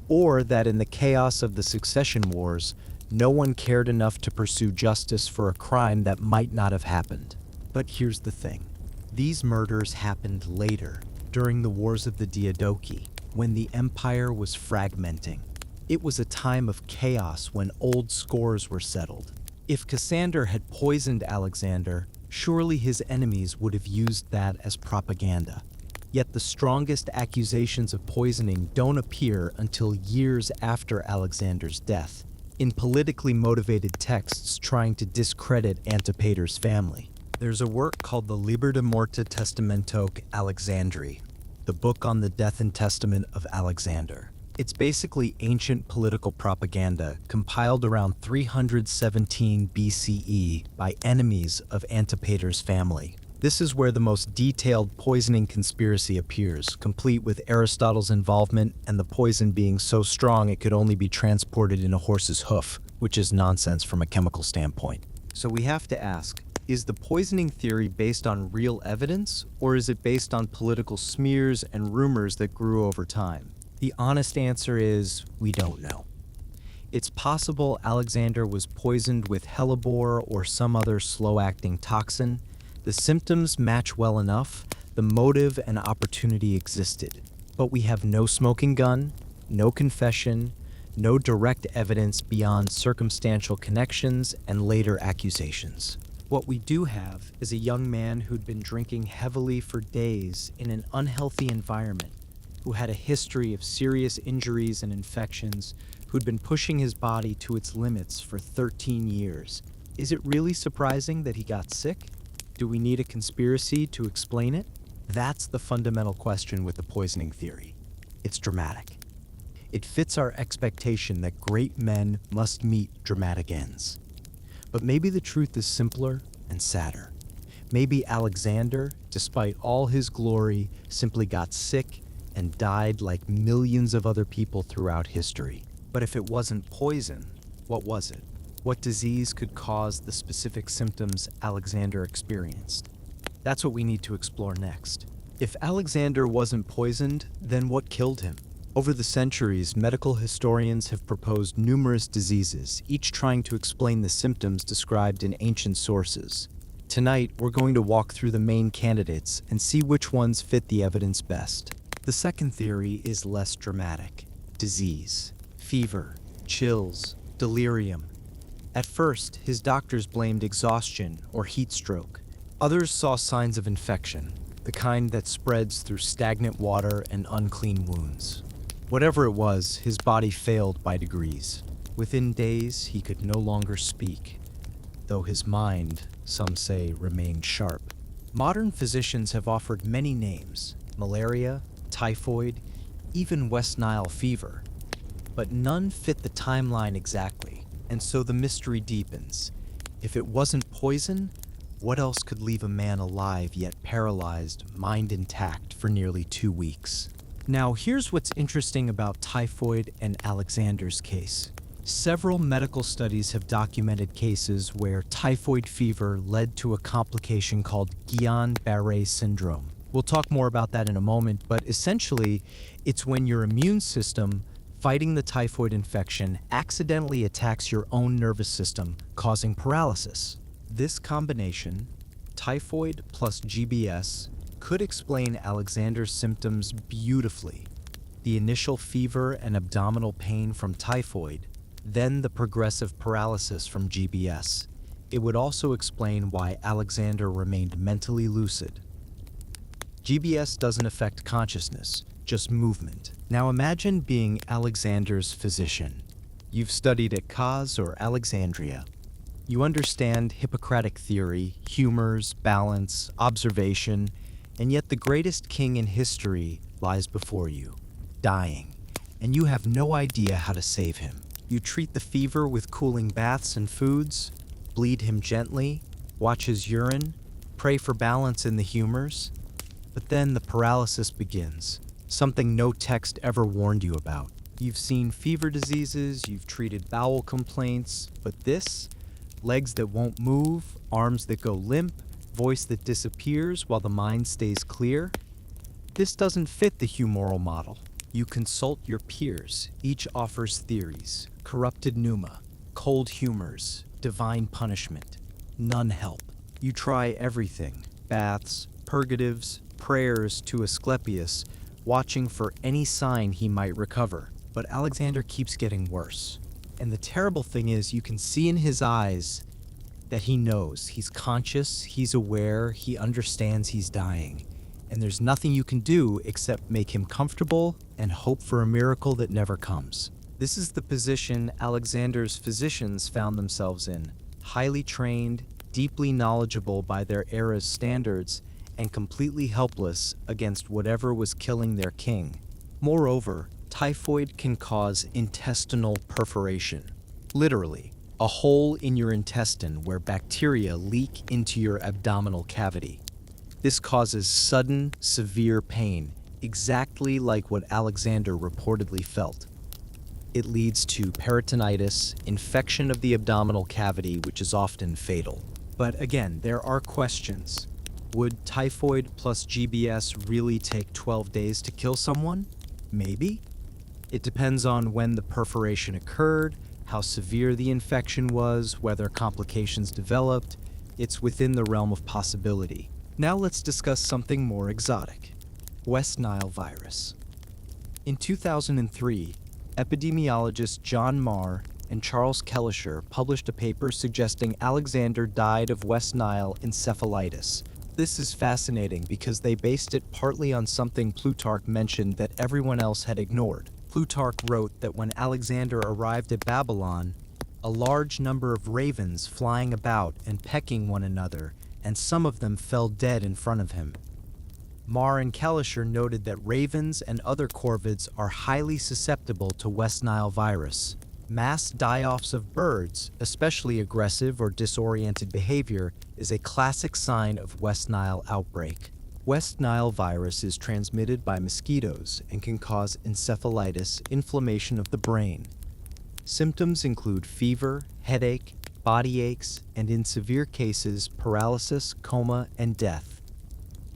or that in the chaos of the succession wars, no one cared enough to pursue justice for a crime that might not have happened. But here's the thing. These murders happened later, during the Wars of the Diadochi, when the empire was fragmenting. It was a time of chaos when old scores were settled. If Cassander had poisoned Alexander, surely his enemies would have used that as propaganda. Yet the strongest accusations of poisoning don't appear until years after Alexander's death, in politically motivated texts trying to discredit Antipater's family. There's a work called the Liber de Morte Testamentoque Alexandri, the book on the death and testament of Alexander. It's basically ancient political propaganda compiled around 317 BCE by enemies of Antipater's family. This is where the most detailed poisoning conspiracy appears, complete with Aristotle's involvement and the poison being so strong it could only be transported in a horse's hoof, which is nonsense from a chemical standpoint. So we have to ask, is the poisoning theory based on real evidence, or is it based on political smears and rumors that grew over time? The honest answer is, we don't know. It's possible Alexander was poisoned with hellebore or some other slow-acting toxin. The symptoms match well enough, the motive and opportunity existed. But we have no smoking gun, no confession, no direct evidence beyond circumstantial connections and later accusations. What we do have is a young man who'd been drinking heavily for days in an unhealthy environment, who had a history of serious injuries and infections, who'd been pushing his body to its limits for 13 years. Is it really surprising that he got sick? Do we need a conspiracy to explain it? That's the fundamental question with the poisoning theory. It's dramatic. It fits our expectation that great men must meet dramatic ends. But maybe the truth is simpler and sadder. Maybe Alexander, despite all his glory, simply got sick and died like millions of other people throughout history. But if it wasn't poison, what was it? What disease could cause the specific symptoms Alexander experienced? That's what we need to explore next. If Alexander wasn't poisoned, then what killed him? Over the centuries, medical historians have proposed numerous diseases, each trying to explain the symptoms described in ancient sources. Tonight, we're going to walk through the main candidates and see which ones fit the evidence best. The second theory is less dramatic. Disease, fever, chills, delirium. At first, his doctors blamed exhaustion or heat stroke. Others saw signs of infection, the kind that spreads through stagnant water and unclean wounds. Whatever it was, his body failed by degrees. Within days, he could no longer speak, though his mind, some say, remained sharp. Modern physicians have offered many names: malaria, typhoid, even West Nile fever. But none fit the timeline exactly, and so the mystery deepens. If it wasn't poison, what else could leave a man alive yet paralyzed, mind intact for nearly 2 weeks? Now, here's what's interesting about typhoid and Alexander's case. Several medical studies have documented cases where typhoid fever led to a complication called Guillain-Barré Syndrome. We'll talk more about that in a moment, but essentially, it's when your immune system, fighting the typhoid infection, accidentally attacks your own nervous system, causing paralysis. This combination, typhoid plus GBS, could explain Alexander's symptoms beautifully. The initial fever and abdominal pain from typhoid, then the progressive paralysis from GBS. It would also explain why Alexander remained mentally lucid. GBS doesn't affect consciousness, just movement. Now imagine being Alexander's physician. You've studied at Kaz or Alexandria. You understand Hippocratic theory, humors, balance, observation, and yet the greatest king in history lies before you, dying, and you have no idea how to save him. You treat the fever with cooling baths and foods, bleed him gently, watch his urine, pray for balance in the humors. But then the paralysis begins, something no text ever warned you about. You've seen fever diseases, you've treated bowel complaints, but this? Legs that won't move, arms that go limp, voice that disappears while the mind stays clear? This doesn't fit the humoral model. You consult your peers, each offers theories, corrupted pneuma, cold humors, divine punishment. None help. You try everything, baths, purgatives, prayers to Asclepius, watching for any sign he might recover. But Alexander keeps getting worse. And the terrible thing is, you can see in his eyes that he knows, he's conscious, he's aware, he understands he's dying. And there's nothing you can do except make him comfortable and hope for a miracle that never comes. This is the position Alexander's physicians found themselves in, highly trained, deeply knowledgeable by their era's standards, and completely helpless against whatever was killing their king. Moreover, typhoid can cause intestinal perforation. Literally, a hole in your intestine where bacteria leak into your abdominal cavity. This causes sudden, severe pain, exactly like what Alexander reportedly felt. It leads to peritonitis, infection of the abdominal cavity, which is often fatal. But again, there are questions. Would typhoid plus GBS really take 12 days to kill someone? Maybe. It depends on when the perforation occurred, how severe the infection was, whether complications developed. It's within the realm of possibility. Now let's discuss something more exotic. West Nile virus. In 2003, epidemiologists John Marr and Charles Kellisher published a paper suggesting Alexander died of West Nile encephalitis. This is fascinating because they based it partly on something Plutarch mentioned that everyone else had ignored. Plutarch wrote that when Alexander arrived at Babylon, a large number of ravens flying about and pecking one another, and some of them fell dead in front of him. Marr and Kellisher noted that ravens and other corvids are highly susceptible to West Nile virus. Mass die-offs of birds, especially aggressive or disoriented behavior, is a classic sign of West Nile outbreak. West Nile virus is transmitted by mosquitoes and can cause encephalitis, inflammation of the brain. Symptoms include fever, headache, body aches, and in severe cases, paralysis, coma, and death.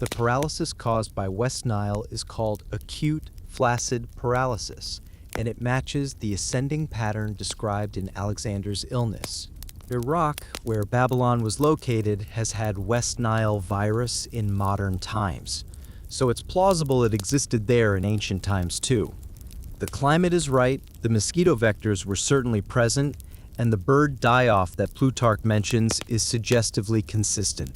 The paralysis caused by West Nile is called acute flaccid paralysis, and it matches the ascending pattern described in Alexander's illness. Iraq, where Babylon was located, has had West Nile virus in modern times, so it's plausible it existed there in ancient times too. The climate is right, the mosquito vectors were certainly present, and the bird die-off that Plutarch mentions is suggestively consistent.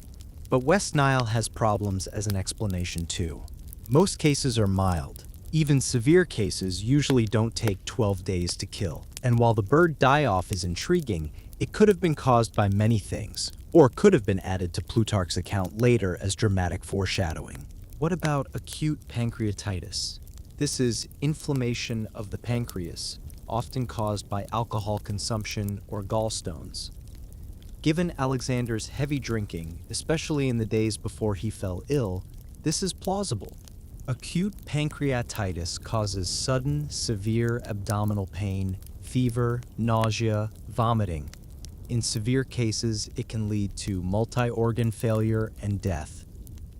But West Nile has problems as an explanation too. Most cases are mild. Even severe cases usually don't take 12 days to kill. And while the bird die-off is intriguing, it could have been caused by many things, or could have been added to Plutarch's account later as dramatic foreshadowing. What about acute pancreatitis? This is inflammation of the pancreas, often caused by alcohol consumption or gallstones. Given Alexander's heavy drinking, especially in the days before he fell ill, this is plausible. Acute pancreatitis causes sudden, severe abdominal pain, fever, nausea, vomiting. In severe cases, it can lead to multi-organ failure and death.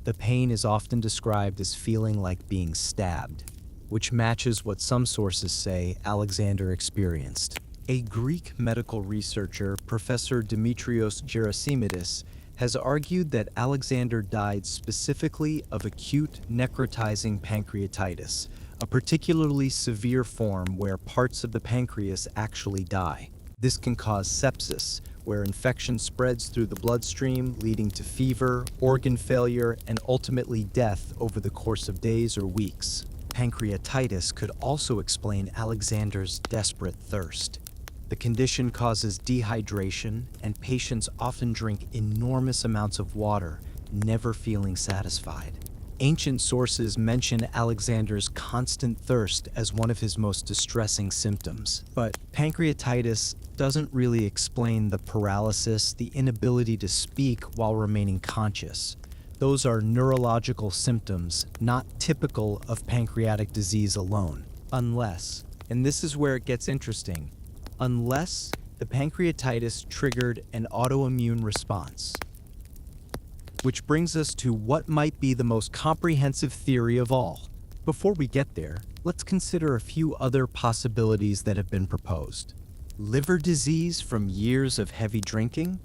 The pain is often described as feeling like being stabbed, which matches what some sources say Alexander experienced. A Greek medical researcher, Professor Demetrios Gerasimidis, has argued that Alexander died specifically of acute necrotizing pancreatitis, a particularly severe form where parts of the pancreas actually die. This can cause sepsis, where infection spreads through the bloodstream, leading to fever, organ failure, and ultimately death over the course of days or weeks. Pancreatitis could also explain Alexander's desperate thirst. The condition causes dehydration, and patients often drink enormous amounts of water, never feeling satisfied. Ancient sources mention Alexander's constant thirst as one of his most distressing symptoms. But pancreatitis doesn't really explain the paralysis, the inability to speak while remaining conscious. Those are neurological symptoms, not typical of pancreatic disease alone. Unless, and this is where it gets interesting, unless the pancreatitis triggered an autoimmune response. Which brings us to what might be the most comprehensive theory of all. Before we get there, let's consider a few other possibilities that have been proposed. Liver disease from years of heavy drinking?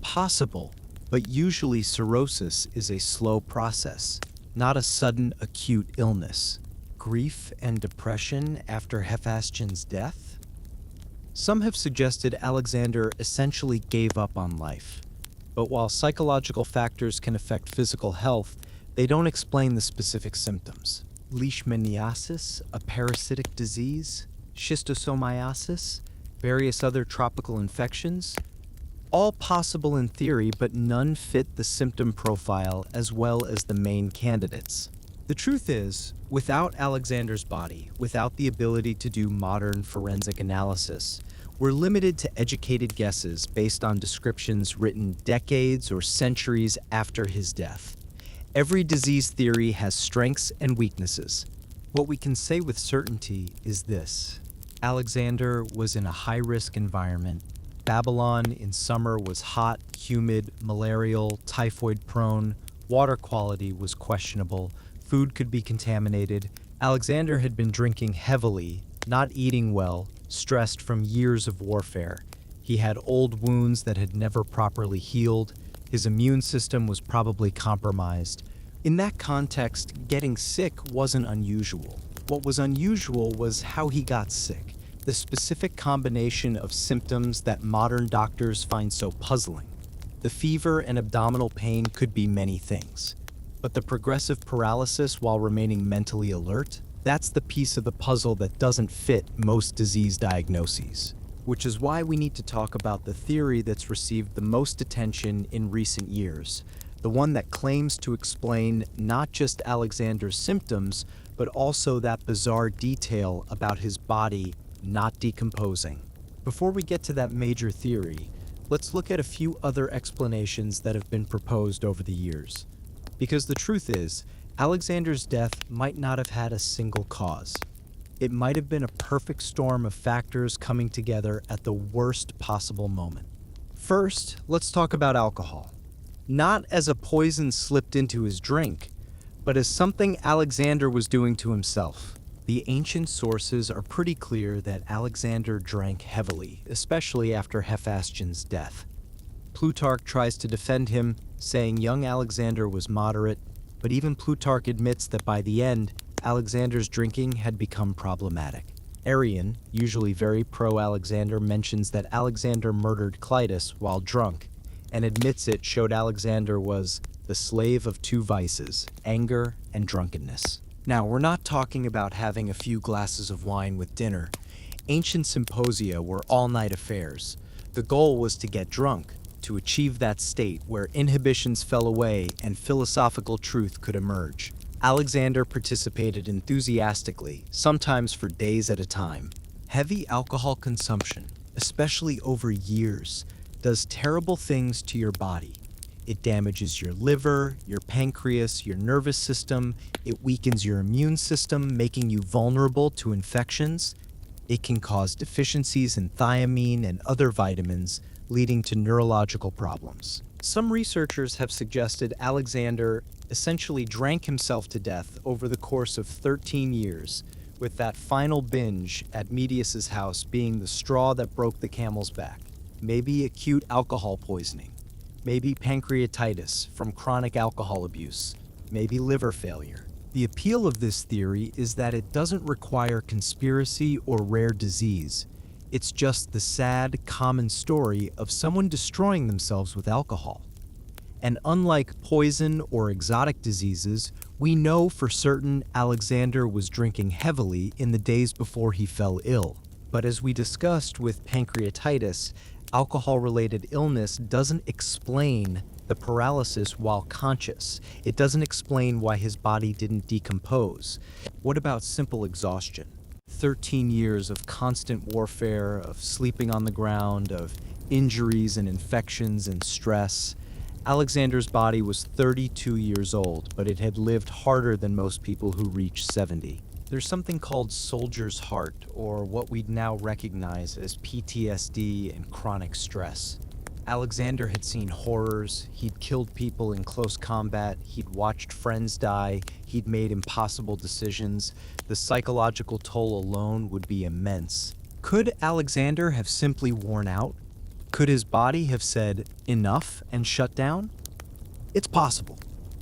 Possible, but usually cirrhosis is a slow process, not a sudden acute illness. Grief and depression after Hephaestion's death? Some have suggested Alexander essentially gave up on life. But while psychological factors can affect physical health, they don't explain the specific symptoms. Leishmaniasis, a parasitic disease, schistosomiasis, various other tropical infections, all possible in theory, but none fit the symptom profile as well as the main candidates. The truth is, without Alexander's body, without the ability to do modern forensic analysis, we're limited to educated guesses based on descriptions written decades or centuries after his death. Every disease theory has strengths and weaknesses. What we can say with certainty is this: Alexander was in a high-risk environment. Babylon in summer was hot, humid, malarial, typhoid-prone. Water quality was questionable. Food could be contaminated. Alexander had been drinking heavily, not eating well, stressed from years of warfare. He had old wounds that had never properly healed. His immune system was probably compromised. In that context, getting sick wasn't unusual. What was unusual was how he got sick, the specific combination of symptoms that modern doctors find so puzzling. The fever and abdominal pain could be many things, but the progressive paralysis while remaining mentally alert, that's the piece of the puzzle that doesn't fit most disease diagnoses. Which is why we need to talk about the theory that's received the most attention in recent years, the one that claims to explain not just Alexander's symptoms, but also that bizarre detail about his body not decomposing. Before we get to that major theory, let's look at a few other explanations that have been proposed over the years. Because the truth is, Alexander's death might not have had a single cause. It might have been a perfect storm of factors coming together at the worst possible moment. First, let's talk about alcohol. Not as a poison slipped into his drink, but as something Alexander was doing to himself. The ancient sources are pretty clear that Alexander drank heavily, especially after Hephaestion's death. Plutarch tries to defend him, saying young Alexander was moderate, but even Plutarch admits that by the end, Alexander's drinking had become problematic. Arrian, usually very pro-Alexander, mentions that Alexander murdered Clitus while drunk, and admits it showed Alexander was the slave of two vices, anger and drunkenness. Now, we're not talking about having a few glasses of wine with dinner. Ancient symposia were all-night affairs. The goal was to get drunk, to achieve that state where inhibitions fell away and philosophical truth could emerge. Alexander participated enthusiastically, sometimes for days at a time. Heavy alcohol consumption, especially over years, does terrible things to your body. It damages your liver, your pancreas, your nervous system. It weakens your immune system, making you vulnerable to infections. It can cause deficiencies in thiamine and other vitamins, leading to neurological problems. Some researchers have suggested Alexander essentially drank himself to death over the course of 13 years, with that final binge at Medius's house being the straw that broke the camel's back. Maybe acute alcohol poisoning, maybe pancreatitis from chronic alcohol abuse, maybe liver failure. The appeal of this theory is that it doesn't require conspiracy or rare disease. It's just the sad, common story of someone destroying themselves with alcohol. And unlike poison or exotic diseases, we know for certain Alexander was drinking heavily in the days before he fell ill. But as we discussed with pancreatitis, alcohol-related illness doesn't explain the paralysis while conscious. It doesn't explain why his body didn't decompose. What about simple exhaustion? 13 years of constant warfare, of sleeping on the ground, of injuries and infections and stress. Alexander's body was 32 years old, but it had lived harder than most people who reach 70. There's something called soldier's heart, or what we'd now recognize as PTSD and chronic stress. Alexander had seen horrors, he'd killed people in close combat, he'd watched friends die, he'd made impossible decisions. The psychological toll alone would be immense. Could Alexander have simply worn out? Could his body have said, enough, and shut down? It's possible.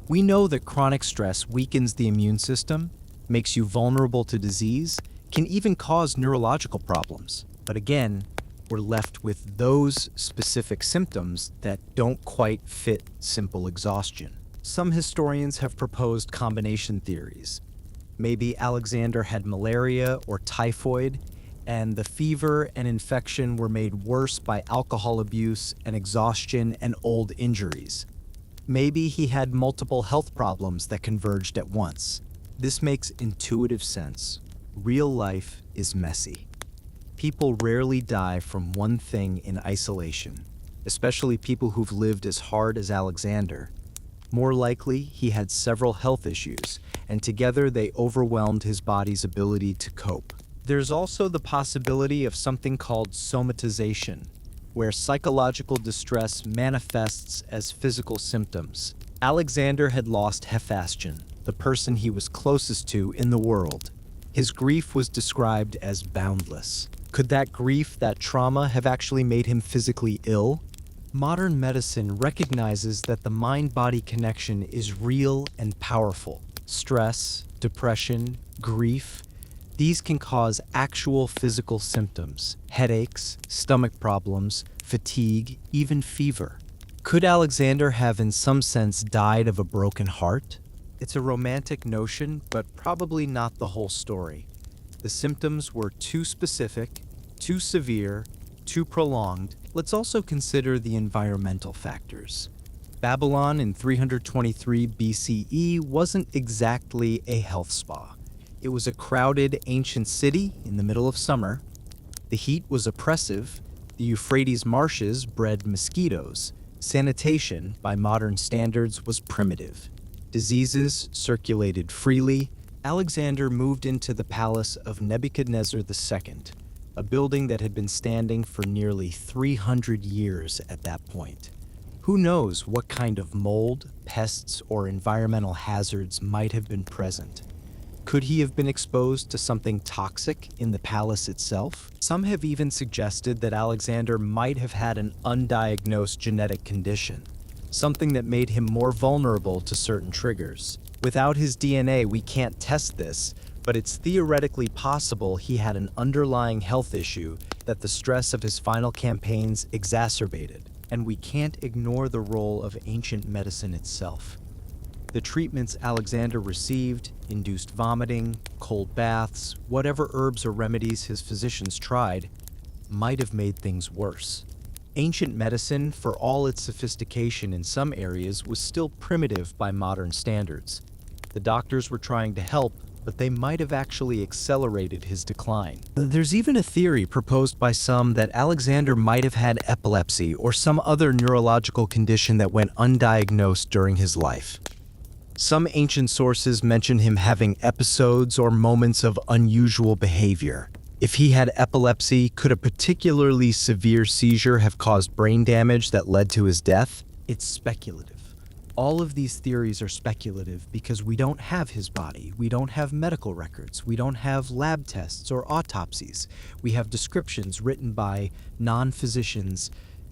We know that chronic stress weakens the immune system, makes you vulnerable to disease, can even cause neurological problems. But again, we're left with those specific symptoms that don't quite fit simple exhaustion. Some historians have proposed combination theories. Maybe Alexander had malaria or typhoid, and the fever and infection were made worse by alcohol abuse and exhaustion and old injuries. Maybe he had multiple health problems that converged at once. This makes intuitive sense. Real life is messy. People rarely die from one thing in isolation, especially people who've lived as hard as Alexander. More likely, he had several health issues, and together they overwhelmed his body's ability to cope. There's also the possibility of something called somatization, where psychological distress manifests as physical symptoms. Alexander had lost Hephaestion, the person he was closest to in the world. His grief was described as boundless. Could that grief, that trauma, have actually made him physically ill? Modern medicine recognizes that the mind-body connection is real and powerful. Stress, depression, grief, these can cause actual physical symptoms: headaches, stomach problems, fatigue, even fever. Could Alexander have in some sense died of a broken heart? It's a romantic notion, but probably not the whole story. The symptoms were too specific, too severe, too prolonged. Let's also consider the environmental factors. Babylon in 323 BCE wasn't exactly a health spa. It was a crowded ancient city in the middle of summer. The heat was oppressive. The Euphrates marshes bred mosquitoes. Sanitation, by modern standards, was primitive. Diseases circulated freely. Alexander moved into the palace of Nebuchadnezzar II, a building that had been standing for nearly 300 years at that point. Who knows what kind of mold, pests, or environmental hazards might have been present? Could he have been exposed to something toxic in the palace itself? Some have even suggested that Alexander might have had an undiagnosed genetic condition, something that made him more vulnerable to certain triggers. Without his DNA, we can't test this, but it's theoretically possible he had an underlying health issue that the stress of his final campaigns exacerbated, and we can't ignore the role of ancient medicine itself. The treatments Alexander received induced vomiting, cold baths, whatever herbs or remedies his physicians tried might have made things worse. Ancient medicine, for all its sophistication in some areas, was still primitive by modern standards. The doctors were trying to help, but they might have actually accelerated his decline. There's even a theory proposed by some that Alexander might have had epilepsy or some other neurological condition that went undiagnosed during his life. Some ancient sources mention him having episodes or moments of unusual behavior. If he had epilepsy, could a particularly severe seizure have caused brain damage that led to his death? It's speculative. All of these theories are speculative because we don't have his body, we don't have medical records, we don't have lab tests or autopsies. We have descriptions written by non-physicians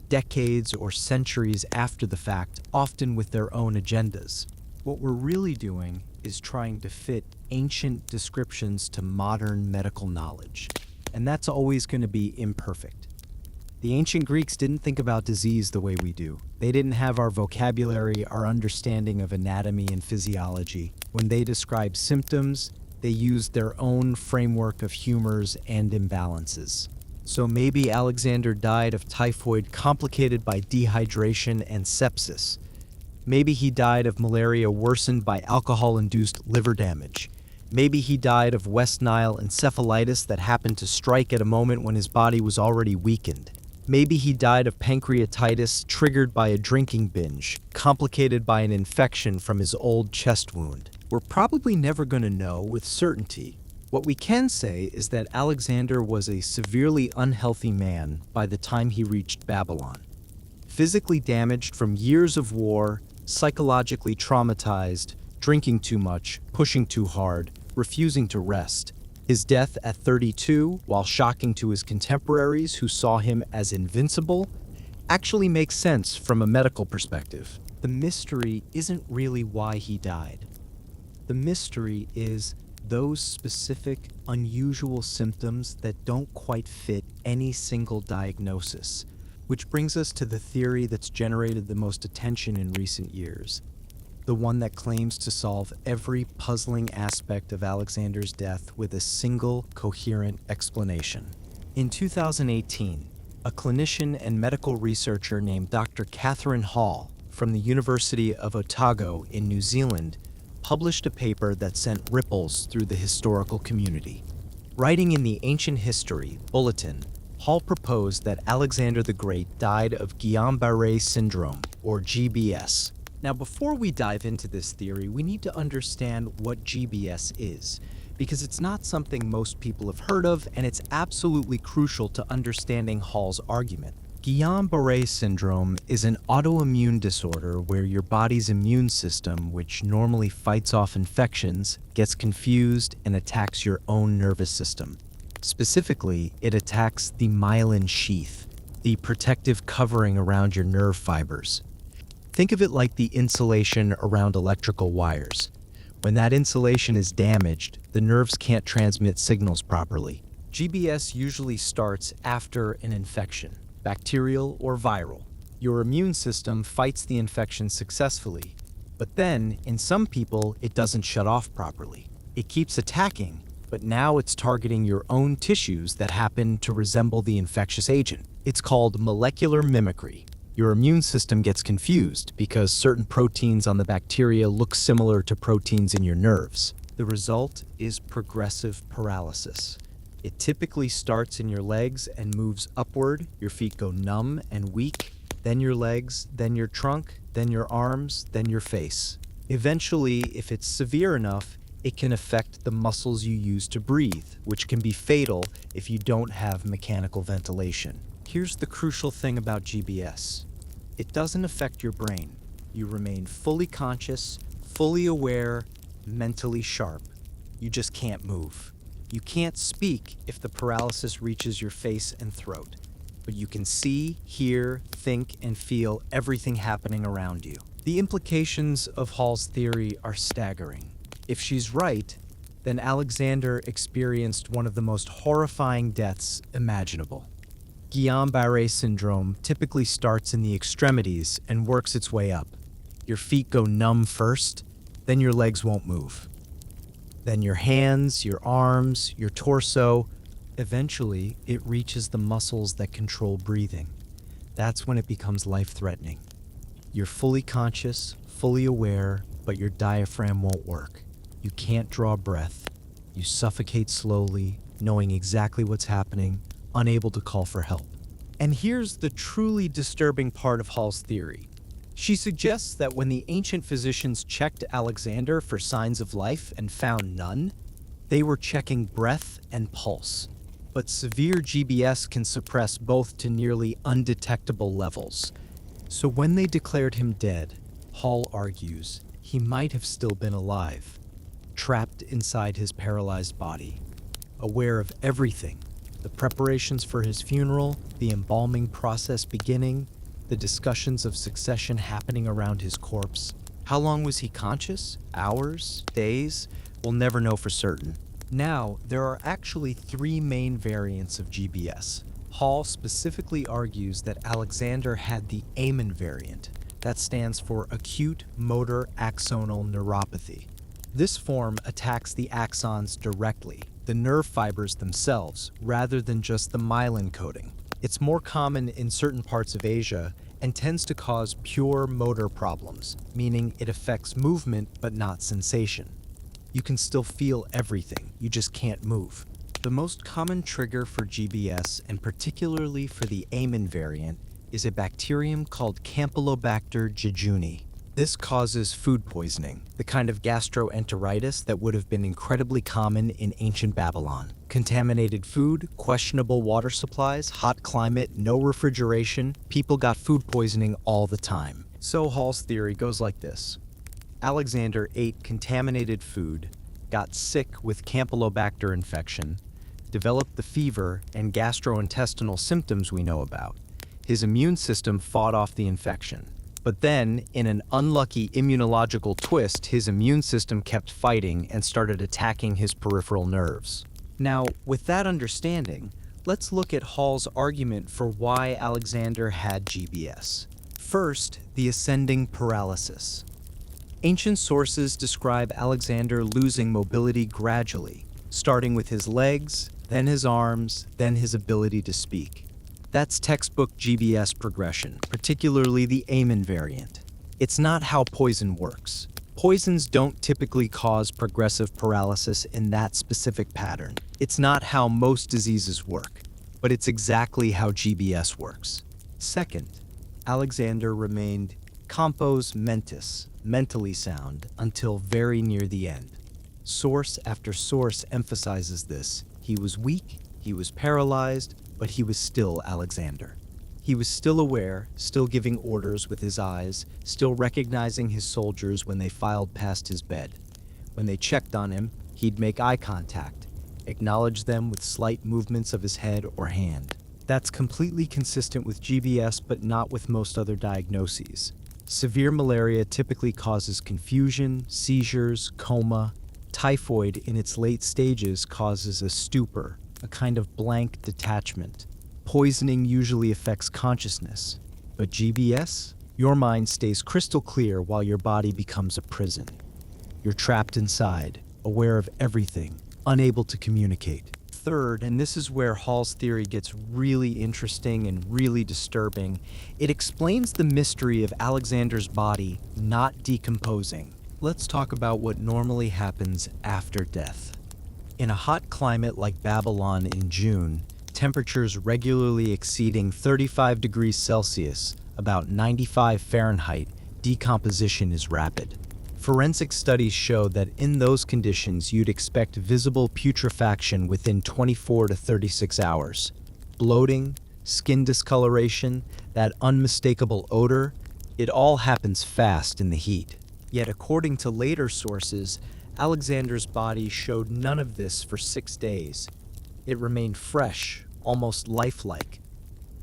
decades or centuries after the fact, often with their own agendas. What we're really doing is trying to fit ancient descriptions to modern medical knowledge, and that's always going to be imperfect. The ancient Greeks didn't think about disease the way we do. They didn't have our vocabulary, our understanding of anatomy and physiology. When they described symptoms, they used their own framework of humors and imbalances. So maybe Alexander died of typhoid complicated by dehydration and sepsis. Maybe he died of malaria worsened by alcohol-induced liver damage. Maybe he died of West Nile encephalitis that happened to strike at a moment when his body was already weakened. Maybe he died of pancreatitis triggered by a drinking binge, complicated by an infection from his old chest wound. We're probably never going to know with certainty. What we can say is that Alexander was a severely unhealthy man by the time he reached Babylon. Physically damaged from years of war, psychologically traumatized, drinking too much, pushing too hard, refusing to rest. His death at 32, while shocking to his contemporaries who saw him as invincible, actually makes sense from a medical perspective. The mystery isn't really why he died. The mystery is those specific, unusual symptoms that don't quite fit any single diagnosis. Which brings us to the theory that's generated the most attention in recent years, the one that claims to solve every puzzling aspect of Alexander's death with a single, coherent explanation. In 2018, a clinician and medical researcher named Dr. Catherine Hall from the University of Otago in New Zealand published a paper that sent ripples through the historical community. Writing in the Ancient History Bulletin, Hall proposed that Alexander the Great died of Guillain-Barré Syndrome, or GBS. Now, before we dive into this theory, we need to understand what GBS is, because it's not something most people have heard of, and it's absolutely crucial to understanding Hall's argument. Guillain-Barré Syndrome is an autoimmune disorder where your body's immune system, which normally fights off infections, gets confused and attacks your own nervous system. Specifically, it attacks the myelin sheath, the protective covering around your nerve fibers. Think of it like the insulation around electrical wires. When that insulation is damaged, the nerves can't transmit signals properly. GBS usually starts after an infection, bacterial or viral. Your immune system fights the infection successfully, but then, in some people, it doesn't shut off properly. It keeps attacking, but now it's targeting your own tissues that happen to resemble the infectious agent. It's called molecular mimicry. Your immune system gets confused because certain proteins on the bacteria look similar to proteins in your nerves. The result is progressive paralysis. It typically starts in your legs and moves upward. Your feet go numb and weak, then your legs, then your trunk, then your arms, then your face. Eventually, if it's severe enough, it can affect the muscles you use to breathe, which can be fatal if you don't have mechanical ventilation. Here's the crucial thing about GBS. It doesn't affect your brain. You remain fully conscious, fully aware, mentally sharp. You just can't move. You can't speak if the paralysis reaches your face and throat, but you can see, hear, think, and feel everything happening around you. The implications of Hall's theory are staggering. If she's right, then Alexander experienced one of the most horrifying deaths imaginable. Guillain-Barré Syndrome typically starts in the extremities and works its way up. Your feet go numb first, then your legs won't move. Then your hands, your arms, your torso. Eventually, it reaches the muscles that control breathing. That's when it becomes life-threatening. You're fully conscious, fully aware, but your diaphragm won't work. You can't draw breath. You suffocate slowly, knowing exactly what's happening, unable to call for help. And here's the truly disturbing part of Hall's theory. She suggests that when the ancient physicians checked Alexander for signs of life and found none, they were checking breath and pulse. But severe GBS can suppress both to nearly undetectable levels. So when they declared him dead, Hall argues he might have still been alive, trapped inside his paralyzed body, aware of everything. The preparations for his funeral, the embalming process beginning, the discussions of succession happening around his corpse. How long was he conscious? Hours? Days? We'll never know for certain. Now, there are actually three main variants of GBS. Hall specifically argues that Alexander had the Amen variant. That stands for acute motor axonal neuropathy. This form attacks the axons directly, the nerve fibers themselves, rather than just the myelin coating. It's more common in certain parts of Asia and tends to cause pure motor problems, meaning it affects movement but not sensation. You can still feel everything, you just can't move. The most common trigger for GBS, and particularly for the Amen variant, is a bacterium called Campylobacter jejuni. This causes food poisoning, the kind of gastroenteritis that would have been incredibly common in ancient Babylon. Contaminated food, questionable water supplies, hot climate, no refrigeration. People got food poisoning all the time. So Hall's theory goes like this. Alexander ate contaminated food, got sick with Campylobacter infection, developed the fever and gastrointestinal symptoms we know about. His immune system fought off the infection. But then, in an unlucky immunological twist, his immune system kept fighting and started attacking his peripheral nerves. Now, with that understanding, let's look at Hall's argument for why Alexander had GBS. First, the ascending paralysis. Ancient sources describe Alexander losing mobility gradually, starting with his legs, then his arms, then his ability to speak. That's textbook GBS progression, particularly the Amen variant. It's not how poison works. Poisons don't typically cause progressive paralysis in that specific pattern. It's not how most diseases work, but it's exactly how GBS works. Second, Alexander remained compos mentis, mentally sound, until very near the end. Source after source emphasizes this. He was weak, he was paralyzed, but he was still Alexander. He was still aware, still giving orders with his eyes, still recognizing his soldiers when they filed past his bed. When they checked on him, he'd make eye contact, acknowledge them with slight movements of his head or hand. That's completely consistent with GBS, but not with most other diagnoses. Severe malaria typically causes confusion, seizures, coma. Typhoid in its late stages causes a stupor, a kind of blank detachment. Poisoning usually affects consciousness, but GBS? Your mind stays crystal clear while your body becomes a prison. You're trapped inside, aware of everything, unable to communicate. Third, and this is where Hall's theory gets really interesting and really disturbing, it explains the mystery of Alexander's body not decomposing. Let's talk about what normally happens after death. In a hot climate like Babylon in June, temperatures regularly exceeding 35 degrees Celsius, about 95 Fahrenheit, decomposition is rapid. Forensic studies show that in those conditions you'd expect visible putrefaction within 24 to 36 hours. Bloating, skin discoloration, that unmistakable odor, it all happens fast in the heat. Yet according to later sources, Alexander's body showed none of this for 6 days. It remained fresh, almost lifelike.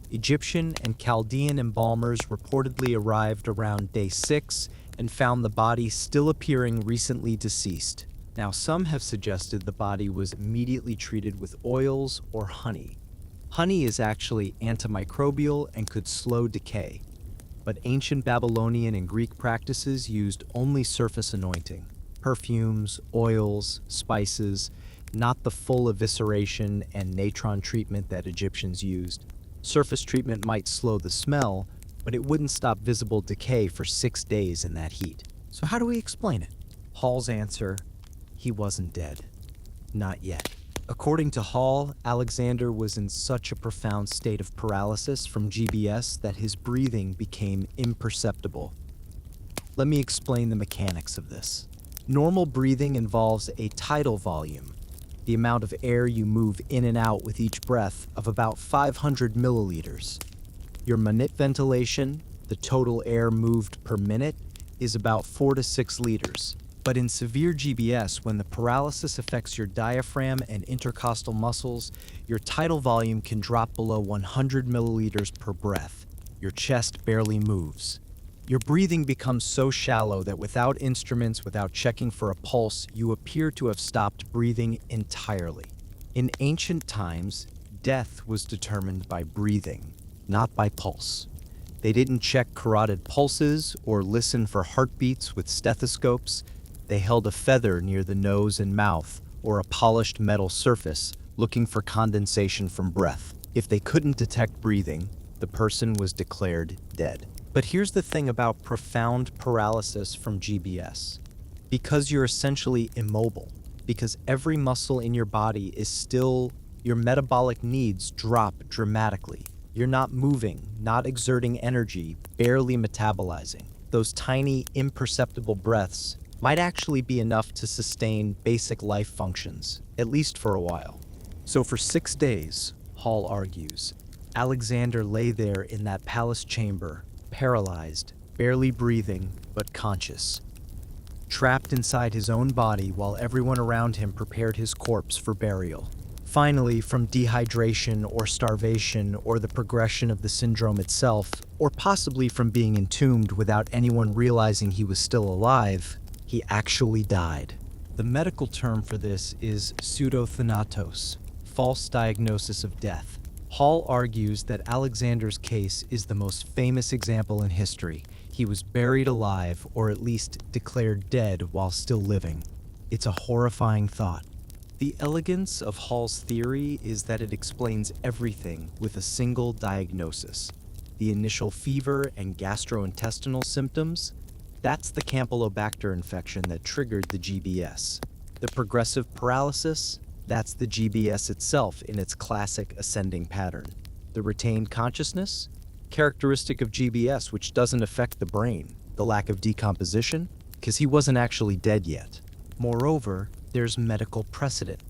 Egyptian and Chaldean embalmers reportedly arrived around day 6 and found the body still appearing recently deceased. Now, some have suggested the body was immediately treated with oils or honey. Honey is actually antimicrobial and could slow decay, but ancient Babylonian and Greek practices used only surface anointing. Perfumes, oils, spices, not the full evisceration and natron treatment that Egyptians used. Surface treatment might slow the smell, but it wouldn't stop visible decay for 6 days in that heat. So how do we explain it? Hall's answer, he wasn't dead. Not yet. According to Hall, Alexander was in such a profound state of paralysis from GBS that his breathing became imperceptible. Let me explain the mechanics of this. Normal breathing involves a tidal volume, the amount of air you move in and out with each breath, of about 500 milliliters. Your minute ventilation, the total air moved per minute, is about 4 to 6 liters. But in severe GBS, when the paralysis affects your diaphragm and intercostal muscles, your tidal volume can drop below 100 milliliters per breath. Your chest barely moves. Your breathing becomes so shallow that without instruments, without checking for a pulse, you appear to have stopped breathing entirely. In ancient times, death was determined by breathing, not by pulse. They didn't check carotid pulses or listen for heartbeats with stethoscopes. They held a feather near the nose and mouth, or a polished metal surface, looking for condensation from breath. If they couldn't detect breathing, the person was declared dead. But here's the thing about profound paralysis from GBS. Because you're essentially immobile, because every muscle in your body is still, your metabolic needs drop dramatically. You're not moving, not exerting energy, barely metabolizing. Those tiny, imperceptible breaths might actually be enough to sustain basic life functions, at least for a while. So for 6 days, Hall argues, Alexander lay there in that palace chamber, paralyzed, barely breathing, but conscious. Trapped inside his own body while everyone around him prepared his corpse for burial. Finally, from dehydration or starvation or the progression of the syndrome itself, or possibly from being entombed without anyone realizing he was still alive, he actually died. The medical term for this is pseudothanatos, false diagnosis of death. Hall argues that Alexander's case is the most famous example in history. He was buried alive, or at least declared dead while still living. It's a horrifying thought. The elegance of Hall's theory is that it explains everything with a single diagnosis. The initial fever and gastrointestinal symptoms, that's the Campylobacter infection that triggered the GBS. The progressive paralysis, that's the GBS itself in its classic ascending pattern. The retained consciousness, characteristic of GBS which doesn't affect the brain, the lack of decomposition, because he wasn't actually dead yet. Moreover, there's medical precedent.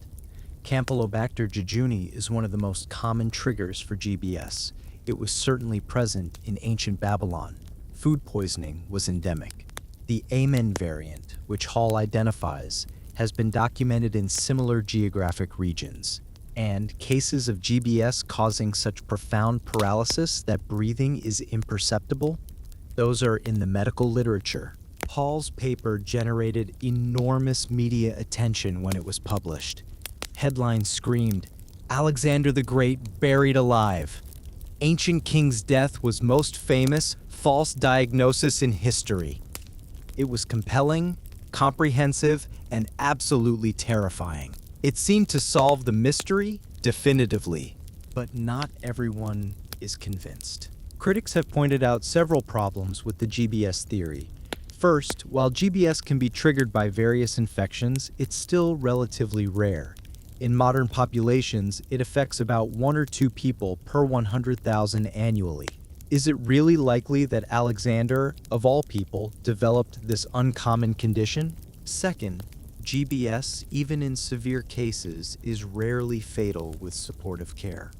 Campylobacter jejuni is one of the most common triggers for GBS. It was certainly present in ancient Babylon. Food poisoning was endemic. The Amen variant, which Hall identifies, has been documented in similar geographic regions. And cases of GBS causing such profound paralysis that breathing is imperceptible, those are in the medical literature. Hall's paper generated enormous media attention when it was published. Headlines screamed, "Alexander the Great buried alive. Ancient king's death was most famous false diagnosis in history." It was compelling, comprehensive, and absolutely terrifying. It seemed to solve the mystery definitively, but not everyone is convinced. Critics have pointed out several problems with the GBS theory. First, while GBS can be triggered by various infections, it's still relatively rare. In modern populations, it affects about 1 or 2 people per 100,000 annually. Is it really likely that Alexander, of all people, developed this uncommon condition? Second, GBS, even in severe cases, is rarely fatal with supportive care.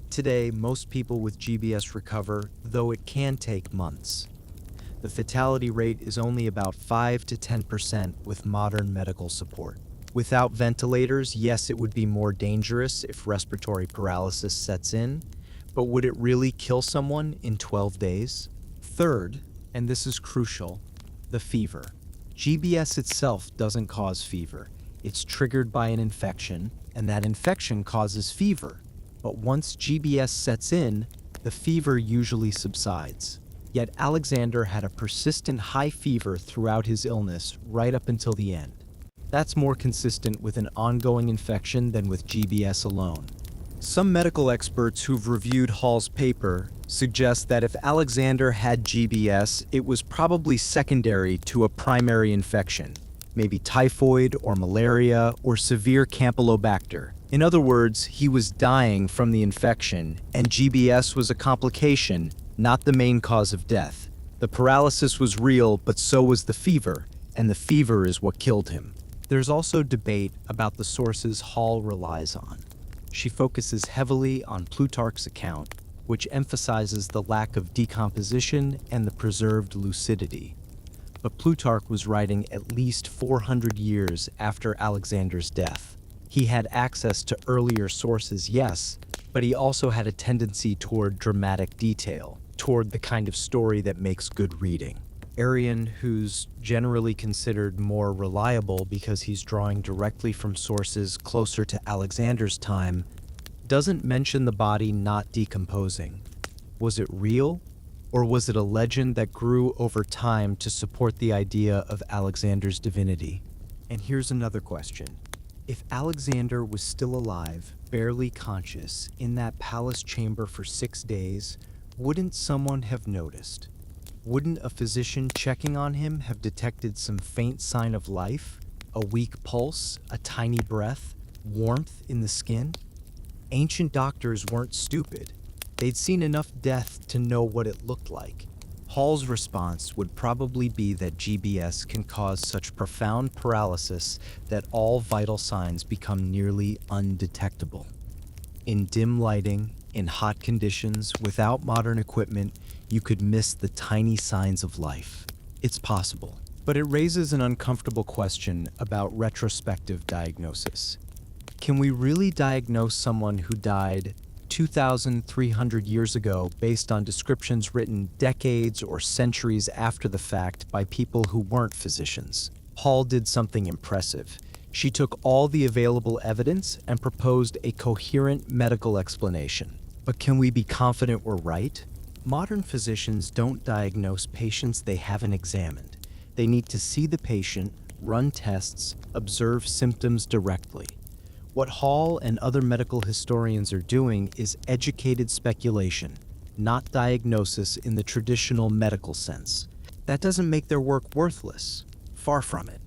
Today, most people with GBS recover, though it can take months. The fatality rate is only about 5 to 10% with modern medical support. Without ventilators, yes, it would be more dangerous if respiratory paralysis sets in, but would it really kill someone in 12 days? Third, and this is crucial, the fever. GBS itself doesn't cause fever. It's triggered by an infection, and that infection causes fever. But once GBS sets in, the fever usually subsides. Yet Alexander had a persistent high fever throughout his illness right up until the end. That's more consistent with an ongoing infection than with GBS alone. Some medical experts who've reviewed Hall's paper suggest that if Alexander had GBS, it was probably secondary to a primary infection, maybe typhoid or malaria or severe Campylobacter. In other words, he was dying from the infection, and GBS was a complication, not the main cause of death. The paralysis was real, but so was the fever, and the fever is what killed him. There's also debate about the sources Hall relies on. She focuses heavily on Plutarch's account, which emphasizes the lack of decomposition and the preserved lucidity. But Plutarch was writing at least 400 years after Alexander's death. He had access to earlier sources, yes, but he also had a tendency toward dramatic detail, toward the kind of story that makes good reading. Arrian, who's generally considered more reliable because he's drawing directly from sources closer to Alexander's time, doesn't mention the body not decomposing. Was it real, or was it a legend that grew over time to support the idea of Alexander's divinity? And here's another question. If Alexander was still alive, barely conscious, in that palace chamber for 6 days, wouldn't someone have noticed? Wouldn't a physician checking on him have detected some faint sign of life? A weak pulse, a tiny breath, warmth in the skin? Ancient doctors weren't stupid. They'd seen enough death to know what it looked like. Hall's response would probably be that GBS can cause such profound paralysis that all vital signs become nearly undetectable. In dim lighting, in hot conditions, without modern equipment, you could miss the tiny signs of life. It's possible, but it raises an uncomfortable question about retrospective diagnosis. Can we really diagnose someone who died 2,300 years ago based on descriptions written decades or centuries after the fact by people who weren't physicians? Hall did something impressive. She took all the available evidence and proposed a coherent medical explanation. But can we be confident we're right? Modern physicians don't diagnose patients they haven't examined. They need to see the patient, run tests, observe symptoms directly. What Hall and other medical historians are doing is educated speculation, not diagnosis in the traditional medical sense. That doesn't make their work worthless. Far from it.